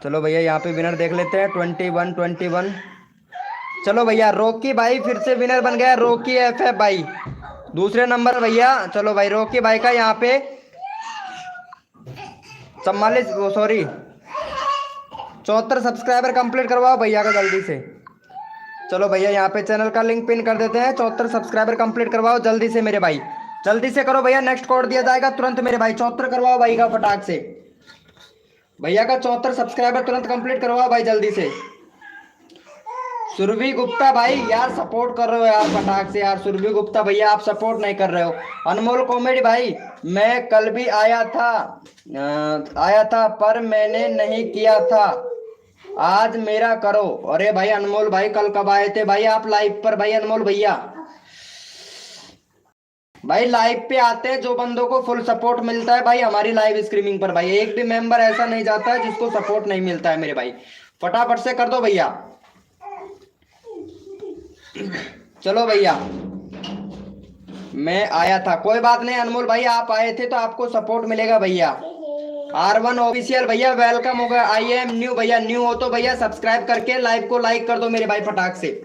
चलो भैया यहाँ पे विनर देख लेते हैं 21। चलो भैया रॉकी भाई फिर से विनर बन गया। रॉकी FF भाई दूसरे नंबर भैया। चलो भाई रॉकी भाई का यहाँ पे 74 सब्सक्राइबर कंप्लीट करवाओ भैया का जल्दी से। चलो भैया यहाँ पे चैनल का लिंक पिन कर देते हैं। 74 सब्सक्राइबर कंप्लीट करवाओ जल्दी से मेरे भाई। जल्दी से करो भैया। नेक्स्ट कोड दिया जाएगा तुरंत मेरे भाई। 74 करवाओ भाई का फटाक से। भैया का 74 सब्सक्राइबर तुरंत कंप्लीट करवाओ भाई जल्दी से। सुरभि गुप्ता भाई यार सपोर्ट कर रहे हो यार फटाक से यार। सुरभि गुप्ता भैया आप सपोर्ट नहीं कर रहे हो। अनमोल कॉमेडी भाई मैं कल भी आया था पर मैंने नहीं किया था। आज मेरा करो। अरे भाई अनमोल भाई कल कब आए थे भाई आप लाइव पर भाई? अनमोल भैया भाई लाइव पे आते हैं जो बंदों को फुल सपोर्ट मिलता है भाई हमारी लाइव स्ट्रीमिंग पर भाई। एक भी मेंबर ऐसा नहीं जाता है जिसको सपोर्ट नहीं मिलता है मेरे भाई। फटाफट से कर दो भैया। चलो भैया मैं आया था। कोई बात नहीं अनमोल भाई आप आए थे तो आपको सपोर्ट मिलेगा भैया। R1 ऑफिशियल भैया वेलकम होगा। आई एम न्यू भैया। न्यू हो तो भैया सब्सक्राइब करके लाइव को लाइक कर दो मेरे भाई फटाक से।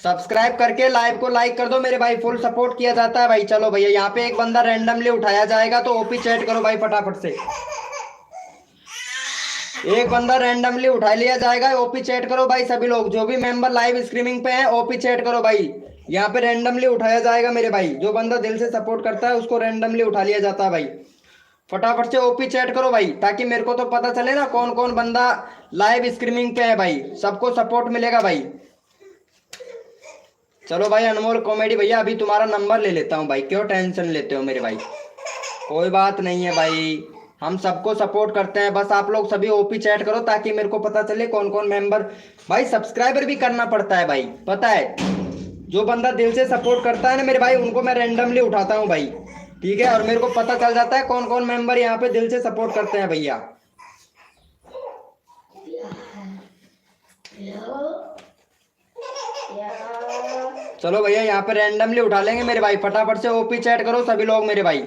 सब्सक्राइब करके लाइव को लाइक कर दो मेरे भाई। फुल सपोर्ट किया जाता है भाई। चलो भैया यहाँ पे एक बंदा रैंडमली उठाया जाएगा तो ओपी चैट करो भाई फटाफट से। एक बंदा रैंडमली उठा लिया जाएगा। ओपी चैट करो भाई सभी लोग। जो भी मेंबर लाइव स्ट्रीमिंग पे हैं ओपी चैट करो भाई। यहाँ पे रैंडमली उठाया जाएगा मेरे भाई। जो बंदा दिल से सपोर्ट करता है उसको रैंडमली उठा लिया जाता है भाई। फटाफट से ओपी चैट करो भाई ताकि मेरे को तो पता चले ना कौन कौन बंदा लाइव स्ट्रीमिंग पे है भाई। सबको सपोर्ट मिलेगा भाई। चलो भाई अनमोल कॉमेडी भैया अभी तुम्हारा नंबर ले लेता हूँ भाई। क्यों टेंशन लेते हो मेरे भाई? कोई बात नहीं है भाई। हम सबको सपोर्ट करते हैं। बस आप लोग सभी ओपी चैट करो ताकि मेरे को पता चले कौन कौन मेंबर भाई। सब्सक्राइबर भी करना पड़ता है भाई पता है। जो बंदा दिल से सपोर्ट करता है ना मेरे भाई उनको मैं रैंडमली उठाता हूँ भाई। ठीक है और मेरे को पता चल जाता है कौन कौन मेंबर यहाँ पे दिल से सपोर्ट करते हैं भैया। चलो भैया यहाँ पे रैंडमली उठा लेंगे मेरे भाई। फटाफट से ओपी चैट करो सभी लोग मेरे भाई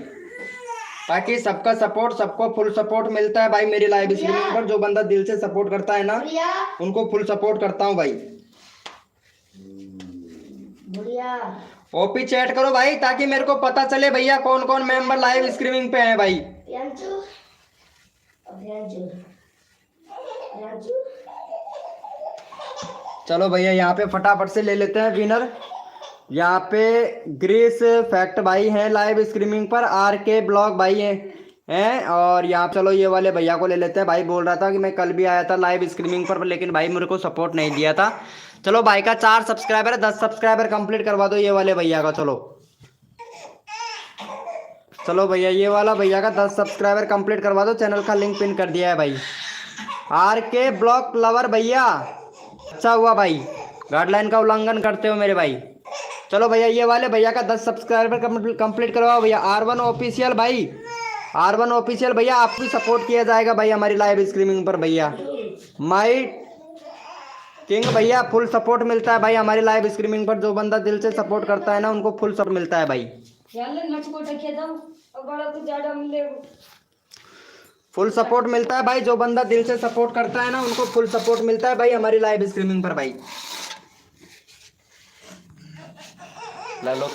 ताकि सबका सपोर्ट सबको फुल सपोर्ट मिलता है भाई मेरी लाइव स्ट्रीमिंग पर। जो बंदा दिल से सपोर्ट करता है ना उनको फुल सपोर्ट करता हूँ भाई। ओपी चैट करो भाई ताकि मेरे को पता चले भैया कौन कौन मेंबर लाइव स्ट्रीमिंग पे हैं भाई। चलो भैया यहाँ पे फटाफट से ले लेते हैं विनर। यहाँ पे ग्रीस फैक्ट भाई हैं लाइव स्ट्रीमिंग पर। RK ब्लॉग भाई हैं और यहाँ चलो ये वाले भैया को ले लेते हैं। भाई बोल रहा था कि मैं कल भी आया था लाइव स्ट्रीमिंग पर लेकिन भाई मेरे को सपोर्ट नहीं दिया था। चलो भाई का 4 सब्सक्राइबर है। 10 सब्सक्राइबर कंप्लीट करवा दो ये वाले भैया का। चलो भैया ये वाला भैया का 10 सब्सक्राइबर कंप्लीट करवा दो। चैनल का लिंक पिन कर दिया है भाई। RK ब्लॉग लवर भैया अच्छा हुआ भाई। गाइडलाइन का उल्लंघन करते हो मेरे भाई। चलो भैया ये वाले भैया का 10 सब्सक्राइबर कंप्लीट करवाओ भैया। R1 ऑफिशियल भाई, R1 ऑफिशियल भैया, आप भी सपोर्ट किया जाएगा भाई हमारी लाइव स्ट्रीमिंग पर भैया। माई किंग भैया फुल सपोर्ट मिलता है भाई हमारी लाइव स्ट्रीमिंग पर। जो बंदा दिल से सपोर्ट करता है ना उनको फुल सपोर्ट मिलता है भाई। फुल सपोर्ट मिलता है भाई, जो बंदा दिल से सपोर्ट करता है ना उनको फुल सपोर्ट मिलता है भाई हमारी लाइव स्ट्रीमिंग पर भाई। लो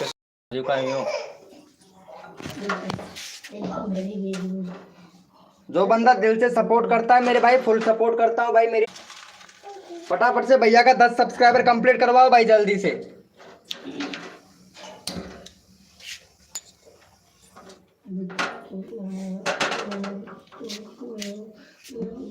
जो बंदा दिल से सपोर्ट करता है मेरे भाई, फुल सपोर्ट करता हूँ भाई मेरी। फटाफट से भैया का 10 सब्सक्राइबर कंप्लीट करवाओ भाई जल्दी से।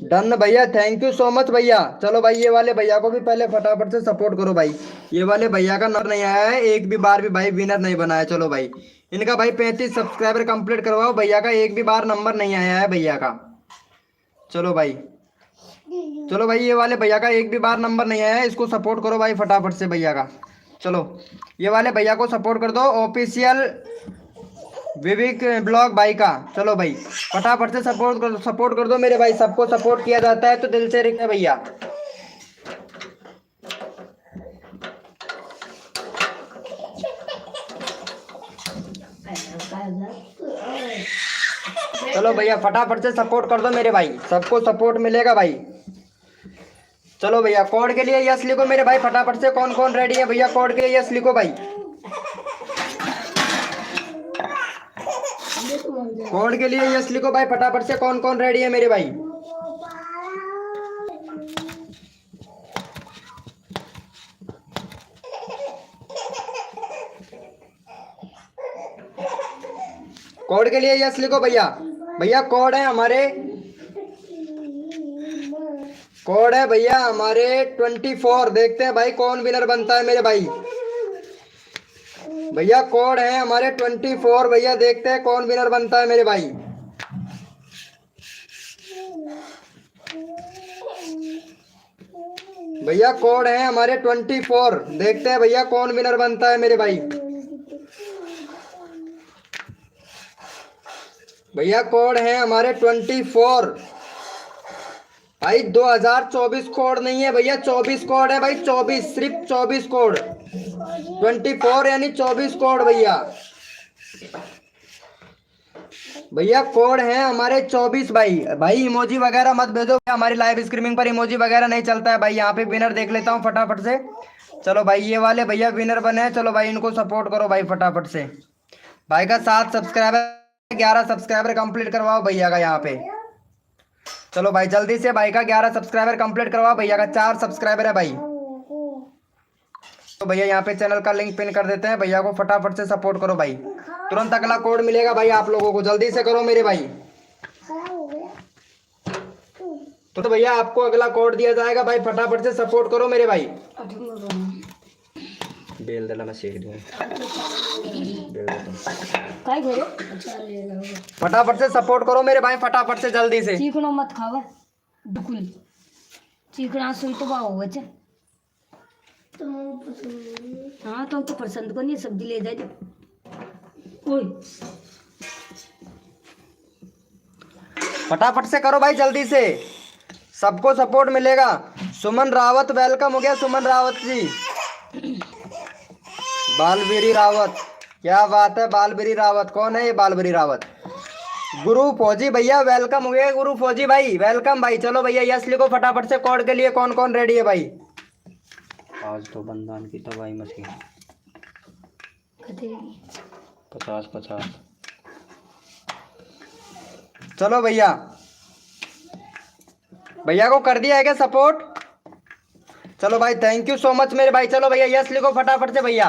डन भैया, थैंक यू सो मच भैया। चलो भाई ये वाले भैया को भी पहले फटाफट से सपोर्ट करो भाई। ये वाले भैया का नंबर नहीं आया है, एक भी बार भी भाई विनर नहीं बनाया। चलो भाई इनका भाई 35 सब्सक्राइबर कंप्लीट करवाओ। भैया का एक भी बार नंबर नहीं आया है भैया का। चलो भाई, चलो भाई ये वाले भैया का एक भी बार नंबर नहीं आया है, इसको सपोर्ट करो भाई फटाफट से भैया का। चलो ये वाले भैया को सपोर्ट कर दो, ऑफिशियल विवेक ब्लॉग भाई का। चलो भाई फटाफट से सपोर्ट कर दो मेरे भाई। सबको सपोर्ट किया जाता है तो दिल से रखे भैया। चलो भैया फटाफट से सपोर्ट कर दो मेरे भाई, सबको सपोर्ट मिलेगा भाई। चलो भैया कोड के लिए यस लिखो मेरे भाई फटाफट से। कौन कौन रेडी है भैया कोड के लिए यस लिखो भाई। कोड के लिए यस लिखो भाई फटाफट से। कौन कौन रेडी है मेरे भाई। कोड के लिए यस लिखो भैया। भैया कोड है हमारे, कोड है भैया हमारे 24। देखते हैं भाई कौन विनर बनता है मेरे भाई। भैया कोड है हमारे 24 भैया, देखते हैं कौन विनर बनता है मेरे भाई। भैया कोड है हमारे 24, देखते हैं भैया कौन विनर बनता है मेरे भाई। भैया कोड है हमारे 24 भाई। 2024 कोड नहीं है भैया, 24 कोड है भाई। 24, सिर्फ 24 कोड। 24 यानी 24 कोड भैया। भैया कोड है हमारे 24 भाई। भाई इमोजी वगैरह मत भेजो, हमारी लाइव स्ट्रीमिंग पर इमोजी वगैरह नहीं चलता है भाई। यहाँ पे विनर देख लेता हूँ फटाफट से। चलो भाई ये वाले भैया विनर बने हैं। चलो भाई इनको सपोर्ट करो भाई फटाफट से। भाई का 7 सब्सक्राइबर 11 सब्सक्राइबर कंप्लीट करवाओ भैया का यहाँ पे। चलो भाई जल्दी से भाई का 11 सब्सक्राइबर कंप्लीट करवाओ। भैया का 4 सब्सक्राइबर है भाई। तो भैया यहाँ पे चैनल का लिंक पिन कर देते हैं। भैया को फटाफट से सपोर्ट करो भाई, तुरंत अगला कोड मिलेगा भाई आप लोगों को। जल्दी से करो मेरे भाई। तो भैया आपको अगला कोड दिया जाएगा भाई, फटाफट से सपोर्ट करो मेरे भाई। बेल दला मैं सीख दूँ। फटाफट से सपोर्ट करो मेरे भाई, फटाफट से जल्दी से। चीकना मत खावा बिल्कुल, चीकना सुन तो बाओ बच्चा। हाँ तो पसंद को नहीं, सब्जी ले जाए। ओए फटाफट से करो भाई जल्दी से, सबको सपोर्ट मिलेगा। सुमन रावत वेलकम हो गया। सुमन रावत जी, बालबीरी रावत, क्या बात है। बालबीरी रावत कौन है ये बालबीरी रावत? गुरु फौजी भैया वेलकम हो गया। गुरु फौजी भाई वेलकम भाई। चलो भैया यस लिखो फटाफट से। कोड के लिए कौन कौन रेडी है भाई? आज तो बंदान की तबाही मची। 50-50। चलो भैया, भैया को कर दिया है क्या सपोर्ट? चलो भाई थैंक यू सो मच मेरे भाई। चलो भैया यस लिखो फटाफट से भैया,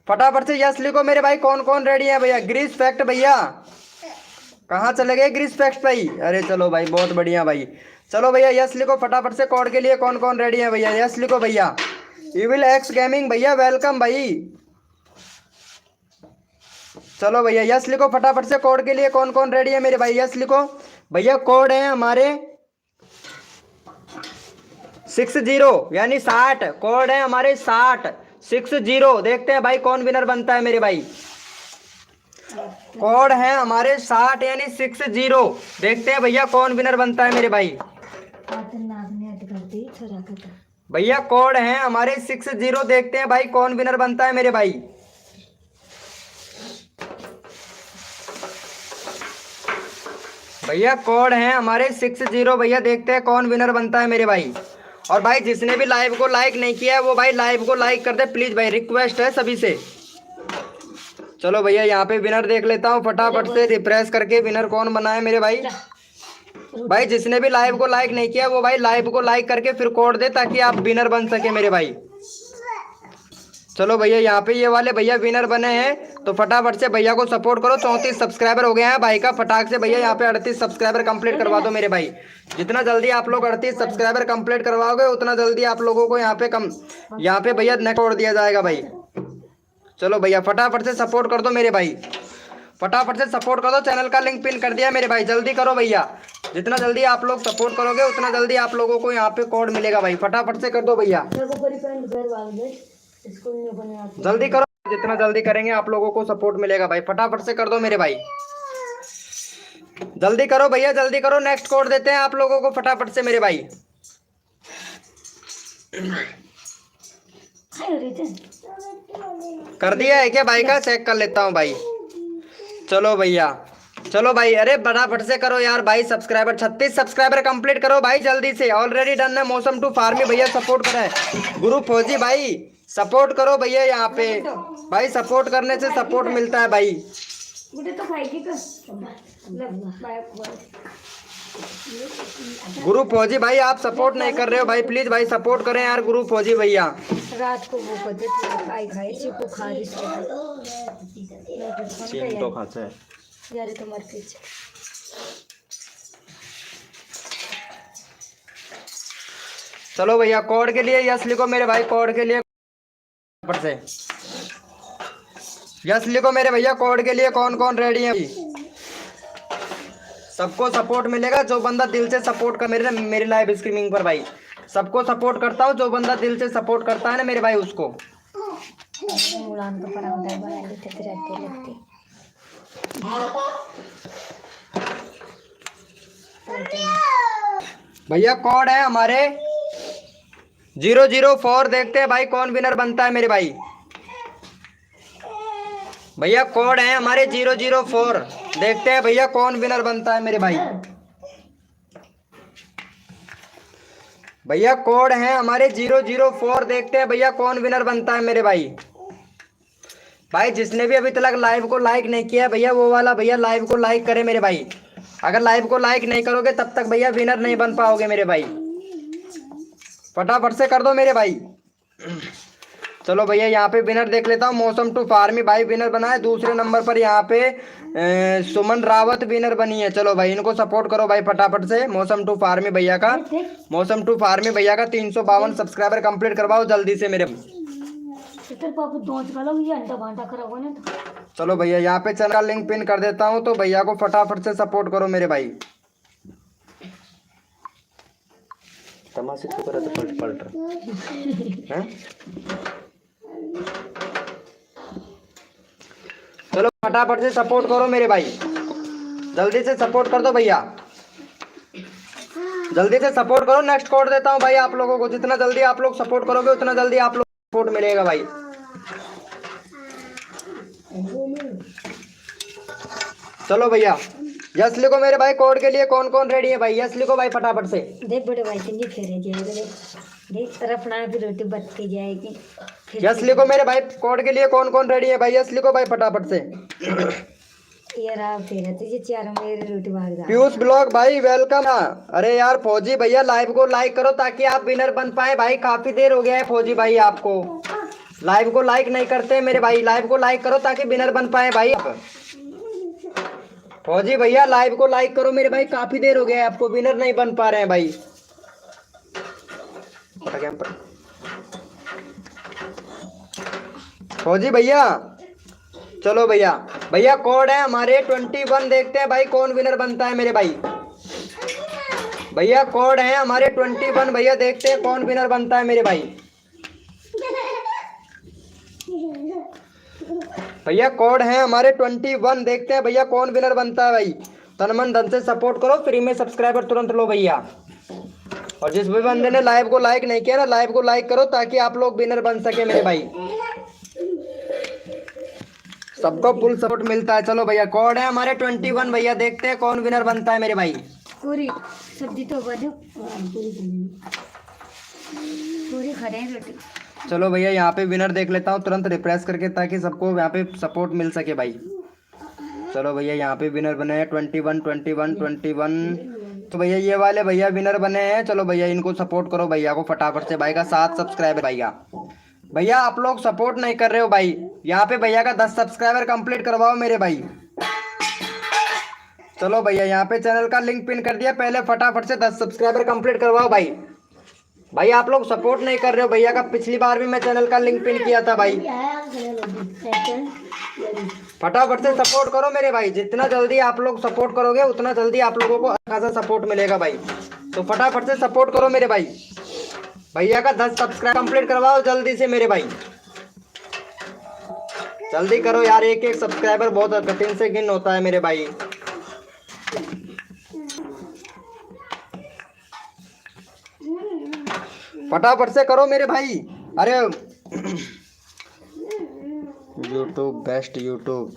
फटाफट से यस लिखो मेरे भाई। कौन कौन रेडी है भैया? ग्रीस फैक्ट भैया, कहाँ चले गए ग्रीस फैक्ट भाई? अरे चलो भाई बहुत बढ़िया भाई। चलो भैया यस लिखो फटाफट से। कोड के लिए कौन कौन रेडी है भैया? यस लिखो भैया। इविल एक्स गेमिंग भैया वेलकम भाई। चलो भैया यस लिखो फटाफट से। कोड के लिए कौन कौन रेडी है मेरे भाई? यस लिखो भैया। कोड है हमारे 60 यानी 60। कोड है हमारे 60 60। देखते हैं भाई कौन विनर बनता है मेरे भाई। कोड है हमारे 60 यानी 60। देखते हैं भैया कौन विनर बनता है मेरे भाई। भैया कोड है हमारे 60। देखते हैं भाई कौन विनर बनता है मेरे भाई। भैया कोड है हमारे 60। भैया देखते हैं कौन विनर बनता है मेरे भाई। और भाई जिसने भी लाइव को लाइक नहीं किया है वो भाई लाइव को लाइक कर दे प्लीज भाई, रिक्वेस्ट है सभी से। चलो भैया यहाँ पे विनर देख लेता हूँ फटाफट से रिफ्रेश करके, विनर कौन बना है मेरे भाई। भाई जिसने भी लाइव को लाइक नहीं किया वो भाई लाइव को लाइक करके फिर कोड दे ताकि आप विनर बन सके मेरे भाई। चलो भैया यहाँ पे ये वाले भैया विनर बने हैं तो फटाफट से भैया को सपोर्ट करो। 34 सब्सक्राइबर हो गए हैं भाई का, फटाक से भैया यहाँ पे 38 सब्सक्राइबर कंप्लीट करवा दो मेरे भाई। जितना जल्दी आप लोग 38 सब्सक्राइबर कंप्लीट करवाओगे उतना जल्दी आप लोगों को यहाँ पे भैया नेक्स्ट कोड दिया जाएगा भाई। चलो भैया फटाफट से सपोर्ट कर दो मेरे भाई, फटाफट से सपोर्ट कर दो। चैनल का लिंक पिन कर दिया मेरे भाई, जल्दी करो भैया। जितना जल्दी आप लोग सपोर्ट करोगे उतना जल्दी आप लोगों को यहाँ पे कोड मिलेगा भाई, फटाफट से कर दो भैया, जल्दी करो। जितना जल्दी करेंगे आप लोगों को सपोर्ट मिलेगा भाई, फटाफट से कर दो मेरे भाई, जल्दी करो भैया, जल्दी करो। नेक्स्ट कोड देते हैं आप लोगों को फटाफट से मेरे भाई। कर दिया है क्या भाई का? चेक कर लेता हूँ भाई। चलो भैया, चलो भाई, अरे फटाफट से करो यार भाई। सब्सक्राइबर 36 सब्सक्राइबर कंप्लीट करो भाई जल्दी से। ऑलरेडी डन है। मौसम टू फार्मी भैया सपोर्ट करें। गुरु फौजी भाई सपोर्ट करो भैया, यहाँ पे भाई सपोर्ट करने से सपोर्ट मिलता है भाई। गुरु फौजी भाई आप सपोर्ट नहीं कर रहे हो भाई, प्लीज भाई सपोर्ट करें यार गुरु फौजी भैया। रात को वो खाए चिकू खा रही तो खाते हैं यार तो मर पीछे। चलो भैया कोड के लिए यस लिखो मेरे भाई, कोड के लिए से यस लिखो मेरे भैया। कोड के लिए कौन कौन रेडी है? सबको सपोर्ट मिलेगा जो बंदा दिल से सपोर्ट कर मेरे लाइव स्ट्रीमिंग पर भाई। सबको सपोर्ट करता हूँ, जो बंदा दिल से सपोर्ट करता है ना मेरे भाई उसको। भैया कोड है हमारे 004। देखते हैं भाई कौन विनर बनता है मेरे भाई। भैया कोड है हमारे 004। देखते हैं भैया कौन विनर बनता है मेरे भाई। भैया कोड है हमारे 004। देखते हैं भैया कौन विनर बनता है मेरे भाई। भाई जिसने भी अभी तक लाइव को लाइक नहीं किया भैया वो वाला भैया लाइव को लाइक करे मेरे भाई। अगर लाइव को लाइक नहीं करोगे तब तक भैया विनर नहीं बन पाओगे मेरे भाई, फटाफट से कर दो मेरे भाई। चलो भैया यहाँ पे विनर देख लेता हूँ। मौसम टू फार्मी भाई विनर बना है। दूसरे नंबर पर यहाँ पे सुमन रावत विनर बनी है। चलो भाई इनको सपोर्ट करो भाई फटाफट से। मौसम टू फार्मी भैया का 352 सब्सक्राइबर कंप्लीट करवाओ जल्दी से मेरे। चलो भैया यहाँ पे चैनल का लिंक पिन कर देता हूँ तो भैया को फटाफट से सपोर्ट करो मेरे भाई। तमाशे तो पलट हैं? चलो फटाफट से सपोर्ट करो मेरे भाई, जल्दी से सपोर्ट कर दो भैया, जल्दी से सपोर्ट करो। नेक्स्ट कोड देता हूँ भाई आप लोगों को। जितना जल्दी आप लोग सपोर्ट करोगे उतना जल्दी आप लोग सपोर्ट मिलेगा भाई। चलो भैया यस लिखो मेरे भाई। कोड के लिए कौन कौन रेडी है भाई? यस लिखो भाई फटाफट से। देख बड़े भाई चंगी फेरे जाएगा, देख तरफ ना फिर रोटी बचती जाएगी। यस लिखो मेरे भाई। कोड के लिए कौन कौन रेडी है भाई? यस लिखो भाई फटाफट से। यार आप फेरे तुझे चारों मेरी रोटी भाग जा। पीयूष ब्लॉग भाई वेलकम। अरे यार फौजी भैया लाइव को लाइक करो ताकि आप विनर बन पाए भाई। काफी देर हो गया है फौजी भाई आपको लाइव को लाइक नहीं करते मेरे भाई। लाइव को लाइक करो ताकि विनर बन पाए भाई। फौजी भैया लाइव को लाइक करो मेरे भाई, काफी देर हो गया है आपको, विनर नहीं बन पा रहे हैं भाई। फौजी भैया चलो भैया, भैया कोड है हमारे 21। देखते हैं भाई कौन विनर बनता है मेरे भाई। भैया कोड है हमारे 21। भैया देखते हैं कौन विनर बनता है मेरे भाई। भैया कोड है हमारे 21। देखते हैं भैया कौन विनर बनता है भाई। तन मन धन से सपोर्ट करो, फ्री में सब्सक्राइबर तुरंत लो भैया। और जिस भी बंदे ने लाइव को लाइक नहीं किया ना, लाइव को लाइक करो ताकि आप लोग विनर बन सके मेरे भाई। सबको फुल सपोर्ट मिलता है। चलो भैया कोड है हमारे 21 भैया, देखते हैं कौन विनर बनता है मेरे भाई। पूरी सब्जी तो बजो, पूरी खड़े हैं बेटी। चलो भैया यहाँ पे विनर देख लेता हूँ तुरंत रिफ्रेश करके, ताकि सबको यहाँ पे सपोर्ट मिल सके भाई। चलो भैया यहाँ पे विनर बने हैं 21 21 21। तो भैया ये वाले भैया विनर बने हैं। चलो भैया इनको सपोर्ट करो भैया को फटाफट से। भाई का 7 सब्सक्राइबर भैया। भैया आप लोग सपोर्ट नहीं कर रहे हो भाई। यहाँ पे भैया का 10 सब्सक्राइबर कंप्लीट करवाओ मेरे भाई। चलो भैया यहाँ पे चैनल का लिंक पिन कर दिया, पहले फटाफट से 10 सब्सक्राइबर कंप्लीट करवाओ भाई। भाई आप लोग सपोर्ट नहीं कर रहे हो भैया का। पिछली बार भी मैं चैनल का लिंक पिन किया था भाई। फटाफट से सपोर्ट करो मेरे भाई। जितना जल्दी आप लोग सपोर्ट करोगे उतना जल्दी आप लोगों को खासा सपोर्ट मिलेगा भाई। तो फटाफट से सपोर्ट करो मेरे भाई। भैया का 10 सब्सक्राइब कंप्लीट करवाओ जल्दी से मेरे भाई। जल्दी करो यार, एक एक सब्सक्राइबर बहुत कठिन से गिन होता है मेरे भाई। फटाफट से करो मेरे भाई। अरे YouTube best, YouTube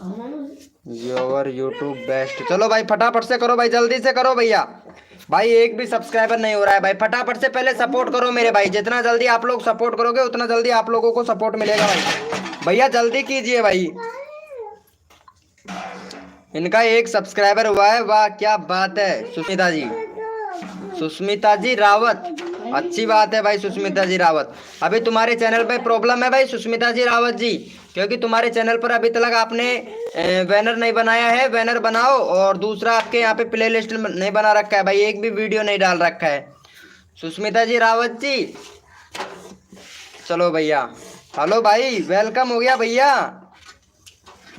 your YouTube best. चलो भाई फटाफट से करो भाई, जल्दी से करो भैया। भाई एक भी सब्सक्राइबर नहीं हो रहा है भाई। फटाफट से पहले सपोर्ट करो मेरे भाई। जितना जल्दी आप लोग सपोर्ट करोगे उतना जल्दी आप लोगों को सपोर्ट मिलेगा भाई। भैया जल्दी कीजिए भाई। इनका 1 सब्सक्राइबर हुआ है, वाह क्या बात है। सुष्मिता जी, सुष्मिता जी रावत, अच्छी बात है भाई सुष्मिता जी रावत। अभी तुम्हारे चैनल पे प्रॉब्लम है भाई सुष्मिता जी रावत जी, क्योंकि तुम्हारे चैनल पर अभी तक आपने बैनर नहीं बनाया है। बैनर बनाओ। और दूसरा आपके यहाँ पे प्ले लिस्ट नहीं बना रखा है भाई, एक भी वीडियो नहीं डाल रखा है सुष्मिता जी रावत जी। चलो भैया, हेलो भाई, वेलकम हो गया भैया।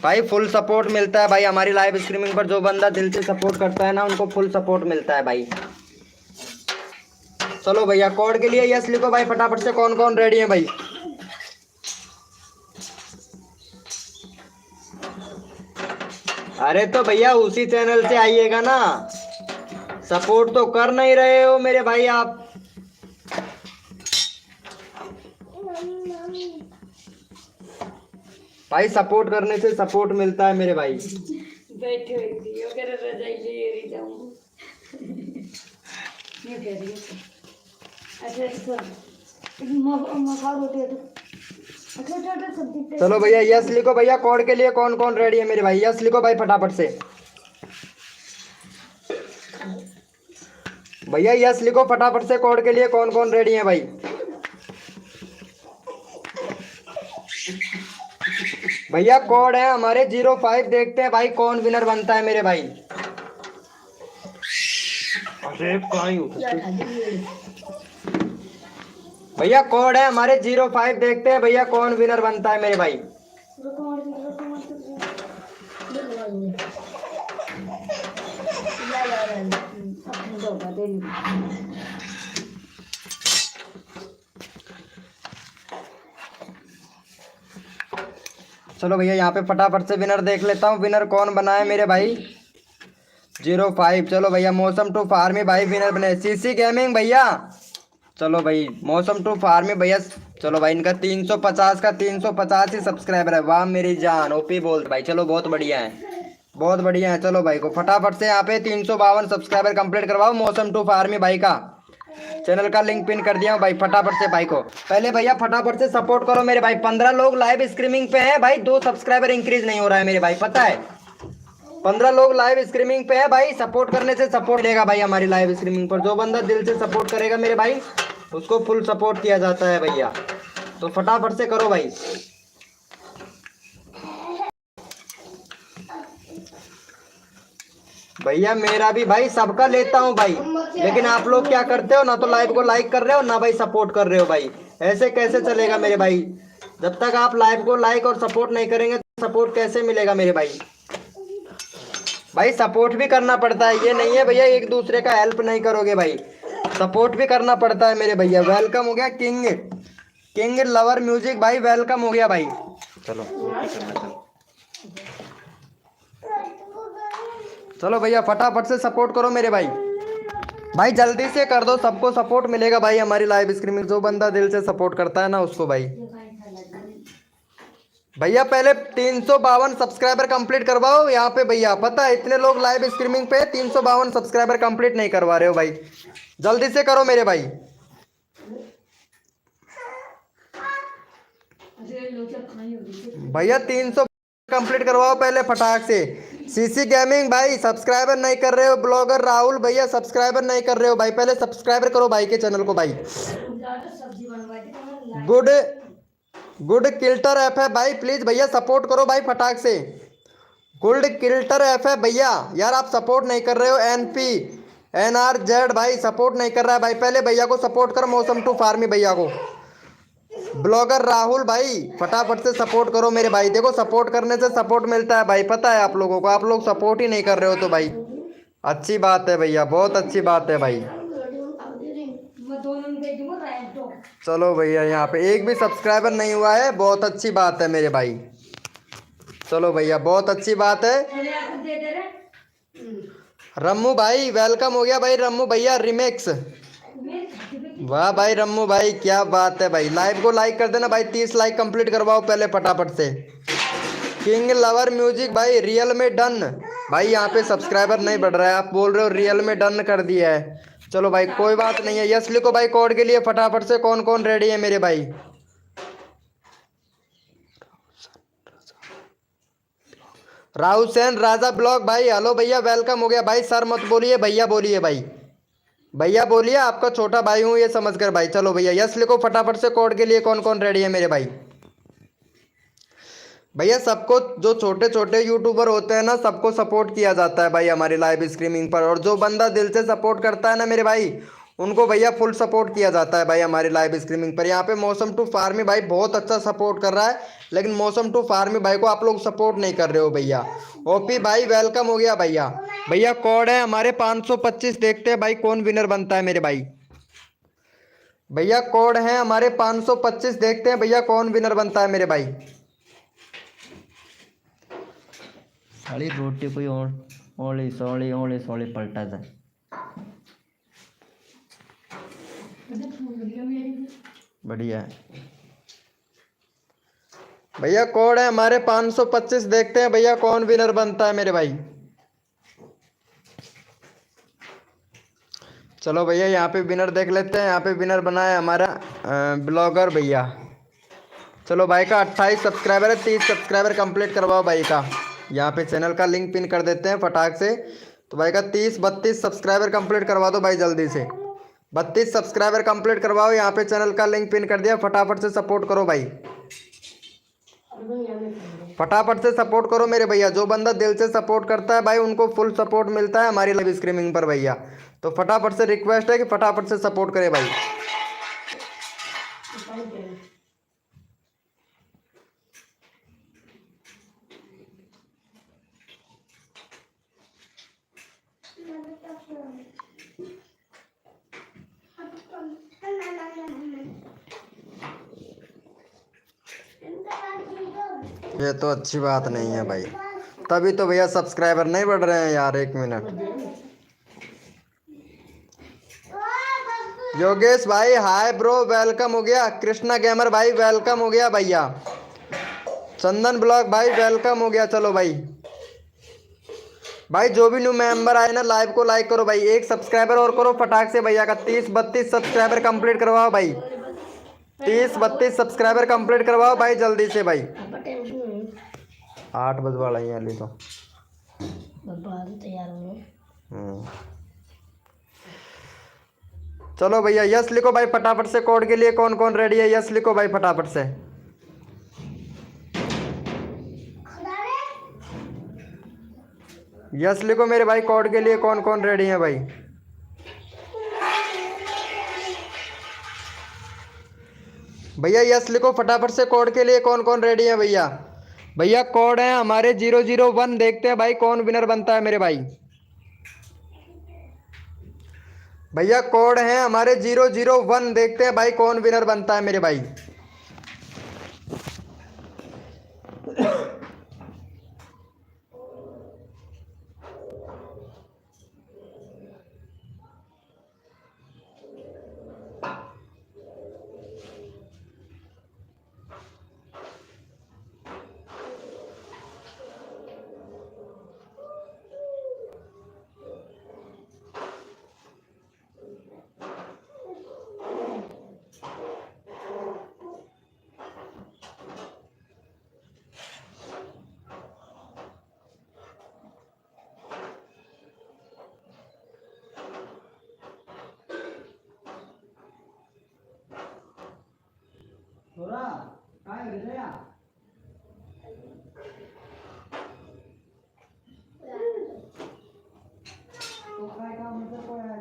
भाई फुल सपोर्ट मिलता है भाई हमारी लाइव स्ट्रीमिंग पर। जो बंदा दिल से सपोर्ट करता है ना उनको फुल सपोर्ट मिलता है भाई। चलो भैया कोड के लिए यस लिखो भाई फटाफट से। कौन कौन रेडी है भाई। अरे तो भैया उसी चैनल से आइएगा ना, सपोर्ट तो कर नहीं रहे हो मेरे भाई आप। भाई सपोर्ट करने से सपोर्ट मिलता है मेरे भाई। बैठे हुए अगर रजाई ले जाऊं ये कह रही है। अच्छा मखा रोटी अच्छा सब्जी। चलो भैया यस लिखो भैया। कोड के लिए कौन कौन रेडी है मेरे भाई, यस लिखो भाई फटाफट से। भैया यस लिखो फटाफट से। कोड के लिए कौन कौन रेडी है भाई। भैया कोड है हमारे 05। देखते हैं भाई कौन विनर बनता है मेरे भाई। अरे भैया कोड है हमारे 05। देखते हैं भैया कौन विनर बनता है मेरे भाई। चलो भैया यहाँ पे फटाफट से विनर देख लेता हूँ। विनर कौन बना है मेरे भाई 05। चलो भैया मौसम टू फार्मी भाई विनर बने। सीसी गेमिंग भैया। चलो भाई मौसम टू फार्मी भैया। चलो भाई इनका 350 का 350 ही सब्सक्राइबर है। वाह मेरी जान, ओपी बोलते भाई। चलो बहुत बढ़िया है, बहुत बढ़िया है। चलो भाई को फटाफट से यहाँ पे 352 सब्सक्राइबर कंप्लीट करवाओ मौसम टू फार्मी भाई का। चैनल का लिंक पिन कर दिया हूँ भाई। फटाफट से भाई को पहले भैया फटाफट से सपोर्ट करो मेरे भाई। 15 लोग लाइव स्ट्रीमिंग पे हैं भाई, 2 सब्सक्राइबर इंक्रीज नहीं हो रहा है मेरे भाई, पता है। 15 लोग लाइव स्ट्रीमिंग पे है भाई। सपोर्ट करने से सपोर्ट लेगा भाई हमारी लाइव स्ट्रीमिंग पर। जो बंदा दिल से सपोर्ट करेगा मेरे भाई उसको फुल सपोर्ट किया जाता है भैया। तो फटाफट से करो भाई। भैया मेरा भी भाई सबका लेता हूँ भाई, लेकिन आप लोग क्या करते हो ना, तो लाइव को लाइक कर रहे हो ना भाई सपोर्ट कर रहे हो भाई। ऐसे कैसे चलेगा मेरे भाई। जब तक आप लाइव को लाइक और सपोर्ट नहीं करेंगे तो सपोर्ट कैसे मिलेगा मेरे भाई। भाई सपोर्ट भी करना पड़ता है, ये नहीं है भैया एक दूसरे का हेल्प नहीं करोगे भाई, सपोर्ट भी करना पड़ता है मेरे भैया। वेलकम हो गया किंग किंग लवर म्यूजिक भाई वेलकम हो गया भाई। चलो चलो भैया फटाफट से सपोर्ट करो मेरे भाई। भाई जल्दी से कर दो, सबको सपोर्ट मिलेगा भाई हमारी लाइव स्ट्रीमिंग। जो बंदा दिल से सपोर्ट करता है ना उसको भाई। भैया पहले 352 सब्सक्राइबर कंप्लीट करवाओ यहाँ पे भैया। पता है इतने लोग लाइव स्ट्रीमिंग पे 352 सब्सक्राइबर कंप्लीट नहीं करवा रहे हो भाई। जल्दी से करो मेरे भाई। भैया 300 कंप्लीट करवाओ पहले फटाक से। सीसी गेमिंग भाई सब्सक्राइबर नहीं कर रहे हो। ब्लॉगर राहुल भैया सब्सक्राइबर नहीं कर रहे हो भाई। पहले सब्सक्राइबर करो भाई के चैनल को भाई। गुड गुड किल्टर एफ है भाई, प्लीज भैया सपोर्ट करो भाई फटाक से। गुड किल्टर एफ है भैया, यार आप सपोर्ट नहीं कर रहे हो। NP NRZ भाई सपोर्ट नहीं कर रहा है भाई। पहले भैया को सपोर्ट कर, मौसम टू फार्मी भैया को। ब्लॉगर राहुल भाई फटाफट से सपोर्ट करो मेरे भाई। देखो सपोर्ट करने से सपोर्ट मिलता है भाई, पता है आप लोगों को। आप लोग सपोर्ट ही नहीं कर रहे हो तो भाई अच्छी बात है भैया, बहुत अच्छी बात है भाई। चलो भैया यहाँ पे एक भी सब्सक्राइबर नहीं हुआ है, बहुत अच्छी बात है मेरे भाई। चलो भैया बहुत अच्छी बात है। रम्मू भाई वेलकम हो गया भाई। रम्मू भैया रिमिक्स, वाह भाई रम्मू भाई क्या बात है भाई। लाइव को लाइक कर देना भाई, 30 लाइक कंप्लीट करवाओ पहले फटाफट से। किंग लवर म्यूजिक भाई रियल में डन भाई। यहाँ पे सब्सक्राइबर नहीं बढ़ रहा है, आप बोल रहे हो रियल में डन कर दिया है। चलो भाई कोई बात नहीं है। यस लिखो भाई कोड के लिए फटाफट से। कौन कौन रेडी है मेरे भाई। राहुल सेन राजा ब्लॉग भाई हेलो भैया वेलकम हो गया भाई। सर मत बोलिए भैया बोलिए भाई। भैया बोलिए, आपका छोटा भाई हूँ ये समझ कर भाई। चलो भैया यस लिखो फटाफट से कोड के लिए। कौन कौन रेडी है मेरे भाई। भैया सबको, जो छोटे छोटे यूट्यूबर होते हैं ना सबको सपोर्ट किया जाता है भाई हमारी लाइव स्ट्रीमिंग पर। और जो बंदा दिल से सपोर्ट करता है ना मेरे भाई उनको भैया फुल सपोर्ट किया जाता है भाई हमारी लाइव स्ट्रीमिंग पर। यहाँ पे मौसम टू फार्मी भाई बहुत अच्छा सपोर्ट कर रहा है, लेकिन मौसम टू फार्मी भाई को आप लोग सपोर्ट नहीं कर रहे हो भैया। ओपी भाई वेलकम हो गया भैया। भैया कोड है हमारे 525, देखते हैं भाई कौन विनर बनता है मेरे भाई। भैया कोड है हमारे 525, देखते हैं भैया कौन विनर बनता है मेरे भाई। साली रोटी कोई ओली सोली पलटा जाए। बढ़िया है भैया। कोड है हमारे 525, देखते हैं भैया कौन विनर बनता है मेरे भाई। चलो भैया यहाँ पे विनर देख लेते हैं। यहाँ पे विनर बना है हमारा ब्लॉगर भैया। चलो भाई का 28 सब्सक्राइबर है, 30 सब्सक्राइबर कंप्लीट करवाओ भाई का। यहाँ पे चैनल का लिंक पिन कर देते हैं फटाक से। तो भाई का 30-32 सब्सक्राइबर कंप्लीट करवा दो भाई जल्दी से। 32 सब्सक्राइबर कंप्लीट करवाओ। यहाँ पे चैनल का लिंक पिन कर दिया, फटाफट से सपोर्ट करो भाई। फटाफट से सपोर्ट करो मेरे भैया। जो बंदा दिल से सपोर्ट करता है भाई उनको फुल सपोर्ट मिलता है हमारी लाइव स्ट्रीमिंग पर भैया। तो फटाफट से रिक्वेस्ट है कि फटाफट से सपोर्ट करे भाई। ये तो अच्छी बात नहीं है भाई, तभी तो भैया सब्सक्राइबर नहीं बढ़ रहे हैं यार। एक मिनट। योगेश भाई हाय ब्रो वेलकम हो गया। कृष्णा गेमर भाई वेलकम हो गया भैया। चंदन ब्लॉग भाई वेलकम हो गया। चलो भाई भाई जो भी न्यू मेंबर आए ना लाइव को लाइक करो भाई। एक सब्सक्राइबर और करो फटाक से भैया का। 30-32 सब्सक्राइबर कंप्लीट करवाओ भाई। 30-32 सब्सक्राइबर कंप्लीट करवाओ भाई जल्दी से भाई। 8 बजे वाला ही अली तो तैयार हो। चलो भैया यस लिखो भाई फटाफट से कोड के लिए। कौन कौन रेडी है यस लिखो भाई फटाफट से। यस लिखो मेरे भाई कोड के लिए। कौन कौन रेडी है भाई। भैया यस लिखो फटाफट से कोड के लिए। कौन कौन रेडी है भैया। भैया कोड है हमारे 001, देखते हैं भाई कौन विनर बनता है मेरे भाई। भैया कोड है हमारे 001, देखते हैं भाई कौन विनर बनता है मेरे भाई। थोड़ा काय गया तो काय काम मतलब कोई है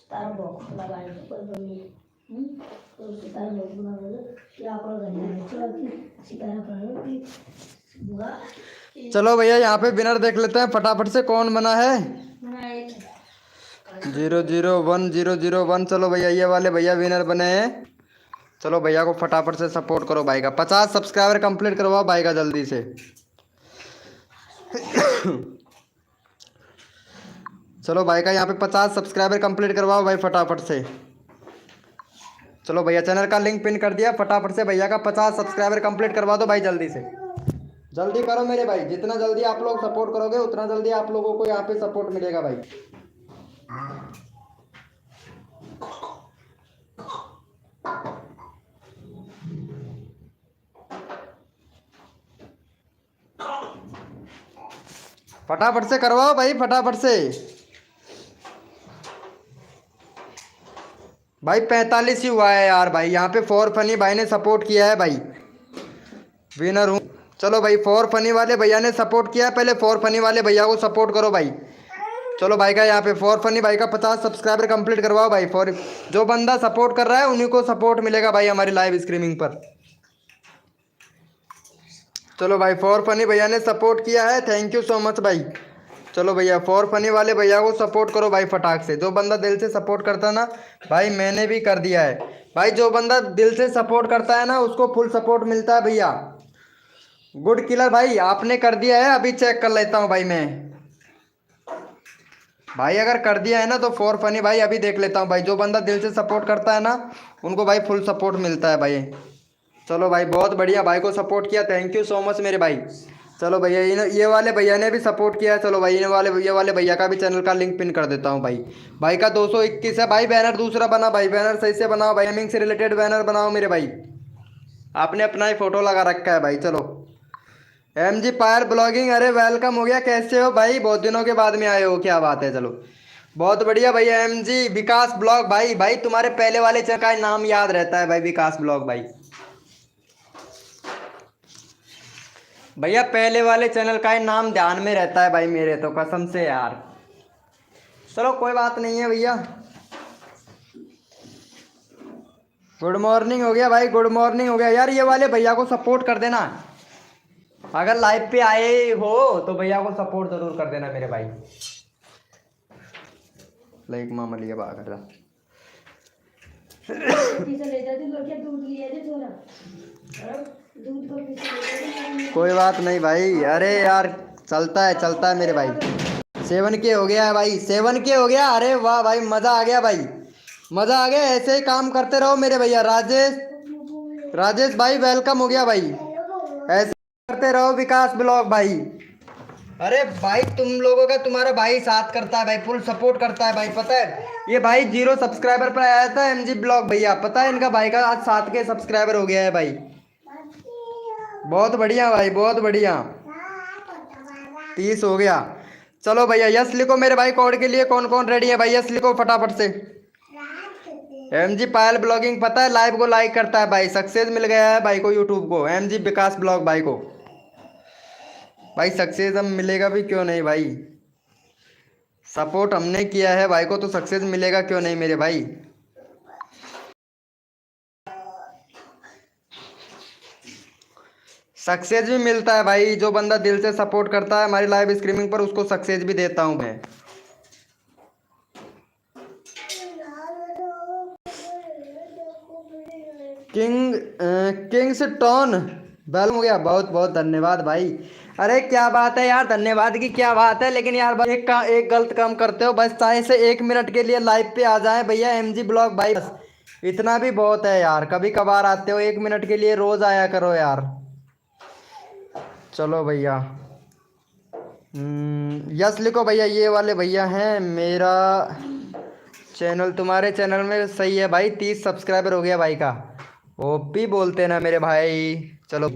तारा बॉक्स लगाने पर बनी तो सितारा बॉक्स बना दो या आप करना है चलो कि सितारा बनाओ कि बुआ चलो भैया यहाँ पे विनर देख लेते हैं फटाफट से कौन बना है 001 चलो भैया ये वाले भैया विनर बने हैं। चलो भैया को फटाफट से सपोर्ट करो भाई का 50 सब्सक्राइबर कंप्लीट करवाओ भाई का जल्दी से। चलो भाई का यहाँ पे 50 सब्सक्राइबर कंप्लीट करवाओ भाई फटाफट से। चलो भैया चैनल का लिंक पिन कर दिया, फटाफट से भैया का 50 सब्सक्राइबर कंप्लीट करवा दो भाई जल्दी से। जल्दी करो मेरे भाई, जितना जल्दी आप लोग सपोर्ट करोगे उतना जल्दी आप लोगों को यहाँ पे सपोर्ट मिलेगा भाई। फटाफट से करवाओ भाई फटाफट से भाई। 45 ही हुआ है यार भाई, यहाँ पे फॉर फनी भाई ने सपोर्ट किया है भाई, विनर हूँ। चलो भाई फॉर फनी वाले भैया ने सपोर्ट किया है, पहले फॉर फनी वाले भैया को सपोर्ट करो भाई। चलो भाई का यहाँ पे फॉर फनी भाई का 50 सब्सक्राइबर कंप्लीट करवाओ भाई। फॉर जो बंदा सपोर्ट कर रहा है उन्हीं को सपोर्ट मिलेगा भाई हमारी लाइव स्ट्रीमिंग पर। चलो भाई फॉर फनी भैया ने सपोर्ट किया है, थैंक यू सो मच भाई। चलो भैया फॉर फनी वाले भैया को सपोर्ट करो भाई फटाक से। जो बंदा दिल से सपोर्ट करता है ना भाई, मैंने भी कर दिया है भाई। जो बंदा दिल से सपोर्ट करता है ना उसको फुल सपोर्ट मिलता है भैया। गुड किलर भाई आपने कर दिया है, अभी चेक कर लेता हूँ भाई मैं। भाई अगर कर दिया है ना तो फॉर फनी भाई अभी देख लेता हूँ भाई। जो बंदा दिल से सपोर्ट करता है ना उनको भाई फुल सपोर्ट मिलता है भाई। चलो भाई बहुत बढ़िया, भाई को सपोर्ट किया, थैंक यू सो मच मेरे भाई। चलो भैया ये वाले भैया ने भी सपोर्ट किया है। चलो भाई ये वाले भैया का भी चैनल का लिंक पिन कर देता हूँ भाई। भाई का 221 है भाई। बैनर दूसरा बना भाई, बैनर सही से बनाओ भाई, गेमिंग से रिलेटेड बैनर बनाओ मेरे भाई। आपने अपना ही फोटो लगा रखा है भाई। चलो MG पायर ब्लॉगिंग, अरे वेलकम हो गया, कैसे हो भाई, बहुत दिनों के बाद में आए हो, क्या बात है। चलो बहुत बढ़िया भैया। MG विकास ब्लॉग भाई, भाई तुम्हारे पहले वाले चैनल का नाम याद रहता है भाई, विकास ब्लॉग भाई। भैया पहले वाले चैनल का ही नाम ध्यान में रहता है भाई मेरे, तो कसम से यार। चलो कोई बात नहीं है भैया। गुड मॉर्निंग हो गया भाई, गुड मॉर्निंग हो गया यार। ये वाले भैया को सपोर्ट कर देना, अगर लाइव पे आए हो तो भैया को सपोर्ट जरूर कर देना मेरे भाई। लाइक मामा लिया बाहर कर ले जाती लोग क्या दूध लिया थे थोड़ा दूध को पीछे ले जाते। कोई बात नहीं भाई, अरे यार चलता है मेरे भाई। 7K हो गया है भाई, 7K हो गया। अरे वाह भाई, मज़ा आ गया भाई, मज़ा आ गया। ऐसे ही काम करते रहो मेरे भैया। राजेश भाई वेलकम हो गया भाई, ऐसे करते रहो विकास ब्लॉग भाई। अरे भाई तुम लोगों का तुम्हारा भाई साथ करता है भाई, फुल सपोर्ट करता है भाई। पता है ये भाई 0 सब्सक्राइबर पर आया था MG ब्लॉग भैया, पता है इनका भाई का आज 7K सब्सक्राइबर हो गया है भाई। बहुत बढ़िया भाई, बहुत बढ़िया, 30 हो गया। चलो भैया यस लिखो मेरे भाई, कोड के लिए कौन कौन रेडी है भाई, यस लिखो फटाफट से। MG पायल ब्लॉगिंग पता है लाइव को लाइक करता है भाई, सक्सेस मिल गया है भाई को यूट्यूब को। MG विकास ब्लॉग भाई को भाई सक्सेस हम मिलेगा भी क्यों नहीं भाई, सपोर्ट हमने किया है भाई को तो सक्सेस मिलेगा क्यों नहीं मेरे भाई। सक्सेस भी मिलता है भाई, जो बंदा दिल से सपोर्ट करता है हमारी लाइव स्ट्रीमिंग पर उसको सक्सेस भी देता हूँ मैं। किंग्स टॉन वेल हो गया, बहुत बहुत धन्यवाद भाई। अरे क्या बात है यार, धन्यवाद की क्या बात है, लेकिन यार बस एक गलत काम करते हो, बस चाहे से 1 मिनट के लिए लाइव पे आ जाए भैया MG ब्लॉग भाई, बस इतना भी बहुत है यार। कभी कभार आते हो 1 मिनट के लिए, रोज आया करो यार। चलो भैया यस लिखो भैया, ये वाले भैया हैं मेरा चैनल तुम्हारे चैनल में सही है भाई, 30 सब्सक्राइबर हो गया भाई का, ओपी बोलते हैं ना मेरे भाई। चलो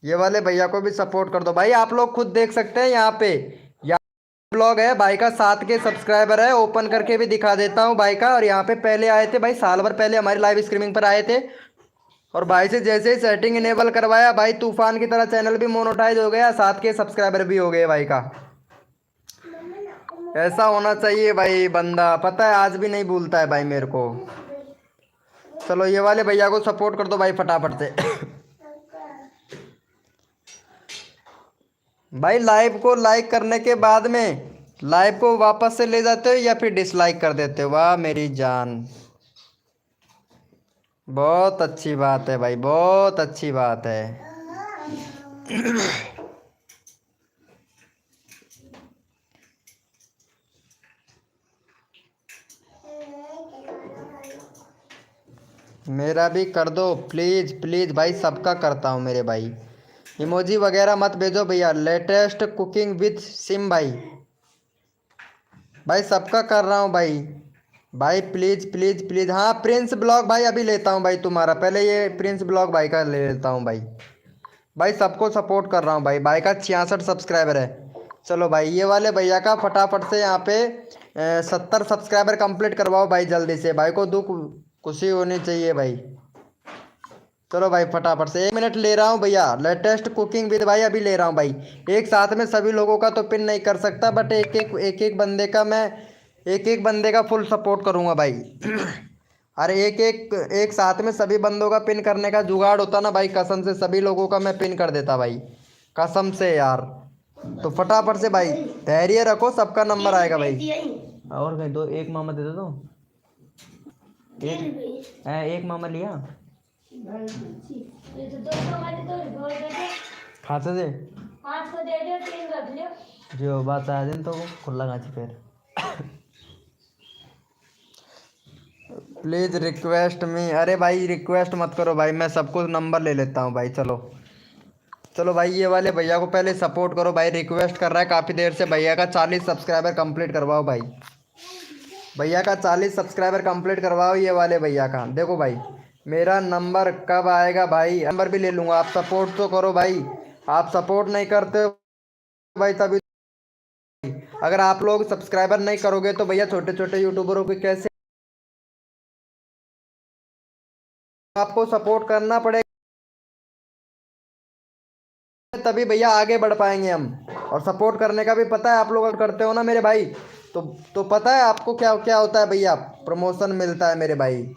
ये वाले भैया को भी सपोर्ट कर दो भाई, आप लोग खुद देख सकते हैं यहाँ पे ब्लॉग है भाई का, 7 के सब्सक्राइबर है, ओपन करके भी दिखा देता हूँ भाई का। और यहाँ पे पहले आए थे भाई, साल भर पहले हमारी लाइव स्ट्रीमिंग पर आए थे, और भाई से जैसे ही सेटिंग इनेबल करवाया भाई, तूफान की तरह चैनल भी मोनेटाइज हो गया, 7 के सब्सक्राइबर भी हो गए भाई का। ऐसा होना चाहिए भाई, बंदा पता है आज भी नहीं भूलता है भाई मेरे को। चलो ये वाले भैया को सपोर्ट कर दो भाई फटाफट से। भाई लाइव को लाइक करने के बाद में लाइव को वापस से ले जाते हो या फिर डिसलाइक कर देते हो? वाह मेरी जान, बहुत अच्छी बात है भाई, बहुत अच्छी बात है। मेरा भी कर दो प्लीज़ प्लीज़ भाई, सबका करता हूँ मेरे भाई। इमोजी वगैरह मत भेजो भैया। लेटेस्ट कुकिंग विद सिम भाई, भाई सबका कर रहा हूँ भाई। भाई प्लीज़ प्लीज़ प्लीज़, हाँ प्रिंस ब्लॉग भाई अभी लेता हूँ भाई तुम्हारा, पहले ये प्रिंस ब्लॉग भाई का ले लेता हूँ भाई। भाई सबको सपोर्ट कर रहा हूँ भाई, भाई का 66 सब्सक्राइबर है। चलो भाई ये वाले भैया का फटाफट से यहाँ पे 70 सब्सक्राइबर कंप्लीट करवाओ भाई जल्दी से, भाई को दुख खुशी होनी चाहिए भाई। चलो भाई फटाफट से 1 मिनट ले रहा हूँ भैया। लेटेस्ट कुकिंग विद भाई अभी ले रहा हूँ भाई, एक साथ में सभी लोगों का तो पिन नहीं कर सकता, बट एक एक बंदे का मैं एक एक बंदे का फुल सपोर्ट करूँगा भाई। अरे एक साथ में सभी बंदों का पिन करने का जुगाड़ होता ना भाई, कसम से सभी लोगों का मैं पिन कर देता भाई, कसम से यार। तो फटाफट से भाई धैर्य रखो, सबका नंबर आएगा भाई। और कहीं दो, एक मामा दे दो तो एक मामा लिया खाते थे जो बात आया दिन तो खुला गाची फिर। प्लीज़ रिक्वेस्ट मी, अरे भाई रिक्वेस्ट मत करो भाई, मैं सबको नंबर ले लेता हूँ भाई। चलो चलो भाई ये वाले भैया को पहले सपोर्ट करो भाई, रिक्वेस्ट कर रहा है काफ़ी देर से, भैया का 40 सब्सक्राइबर कंप्लीट करवाओ भाई, भैया का 40 सब्सक्राइबर कंप्लीट करवाओ ये वाले भैया का। देखो भाई मेरा नंबर कब आएगा भाई, नंबर भी ले लूँगा, आप सपोर्ट तो करो भाई, आप सपोर्ट नहीं करते हो भाई तभी। अगर आप लोग सब्सक्राइबर नहीं करोगे तो भैया छोटे छोटे यूट्यूबरों को कैसे, आपको सपोर्ट करना पड़ेगा तभी भैया आगे बढ़ पाएंगे हम। और सपोर्ट करने का भी पता है, आप लोग अगर करते हो ना मेरे भाई तो पता है आपको क्या क्या होता है भैया, प्रमोशन मिलता है मेरे भाई।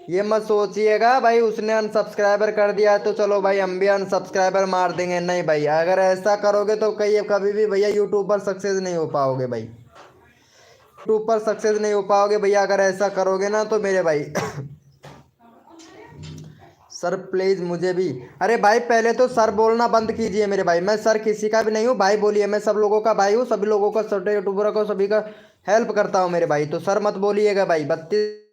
ये मत सोचिएगा भाई उसने अनसब्सक्राइबर कर दिया तो चलो भाई हम भी अनसब्सक्राइबर मार देंगे, नहीं भाई, अगर ऐसा करोगे तो कभी भी भैया यूट्यूब पर सक्सेस नहीं हो पाओगे भाई, यूट्यूब पर सक्सेस नहीं हो पाओगे भैया अगर ऐसा करोगे ना तो मेरे भाई। सर प्लीज़ मुझे भी, अरे भाई पहले तो सर बोलना बंद कीजिए मेरे भाई, मैं सर किसी का भी नहीं हूँ भाई, बोलिए, मैं सब लोगों का भाई हूँ, सभी लोगों का, छोटे यूट्यूबरों को सभी का हेल्प करता हूँ मेरे भाई, तो सर मत बोलिएगा भाई। 32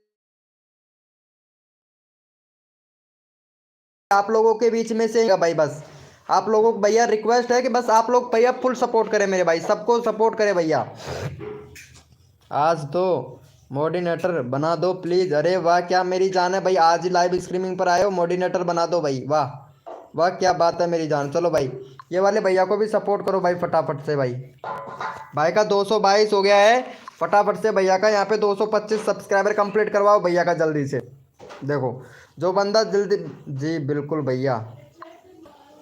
आप लोगों के बीच में से भाई, बस आप लोगों को भैया रिक्वेस्ट है कि बस आप लोग भैया फुल सपोर्ट करें मेरे भाई, सबको सपोर्ट करें भैया। आज तो मॉडिनेटर बना दो प्लीज़, अरे वाह क्या मेरी जान है भाई, आज लाइव स्ट्रीमिंग पर आए हो, मॉडिनेटर बना दो भाई, वाह वाह क्या बात है मेरी जान। चलो भाई ये वाले भैया को भी सपोर्ट करो भाई फटाफट से भाई, भाई का 222 हो गया है, फटाफट से भैया का यहाँ पे 225 सब्सक्राइबर कंप्लीट करवाओ भैया का जल्दी से। देखो जो बंदा जल्दी, जी बिल्कुल भैया,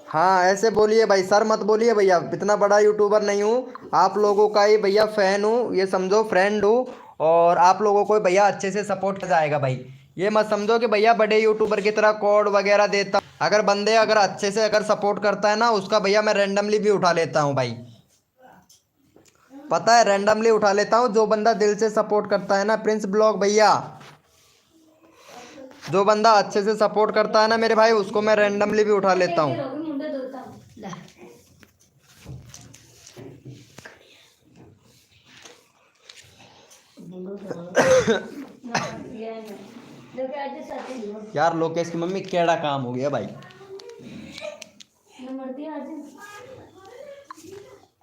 हाँ ऐसे बोलिए भाई, सर मत बोलिए भैया, इतना बड़ा यूट्यूबर नहीं हूँ, आप लोगों का ही भैया फ़ैन हूँ, ये समझो फ्रेंड हूँ, और आप लोगों को भैया अच्छे से सपोर्ट कर जाएगा भाई। ये मत समझो कि भैया बड़े यूट्यूबर की तरह कोड वगैरह देता। अगर बंदे अगर अच्छे से अगर सपोर्ट करता है ना उसका भैया मैं रैंडमली भी उठा लेता हूँ भाई। पता है रैंडमली उठा लेता हूँ जो बंदा दिल से सपोर्ट करता है ना प्रिंस ब्लॉग भैया। जो बंदा अच्छे से सपोर्ट करता है ना मेरे भाई उसको मैं रैंडमली भी उठा लेता हूँ। मुंडे धोता हूँ ला देखो आज साथी यार लोकेश की मम्मी केड़ा काम हो गया भाई। नंबर दिया आज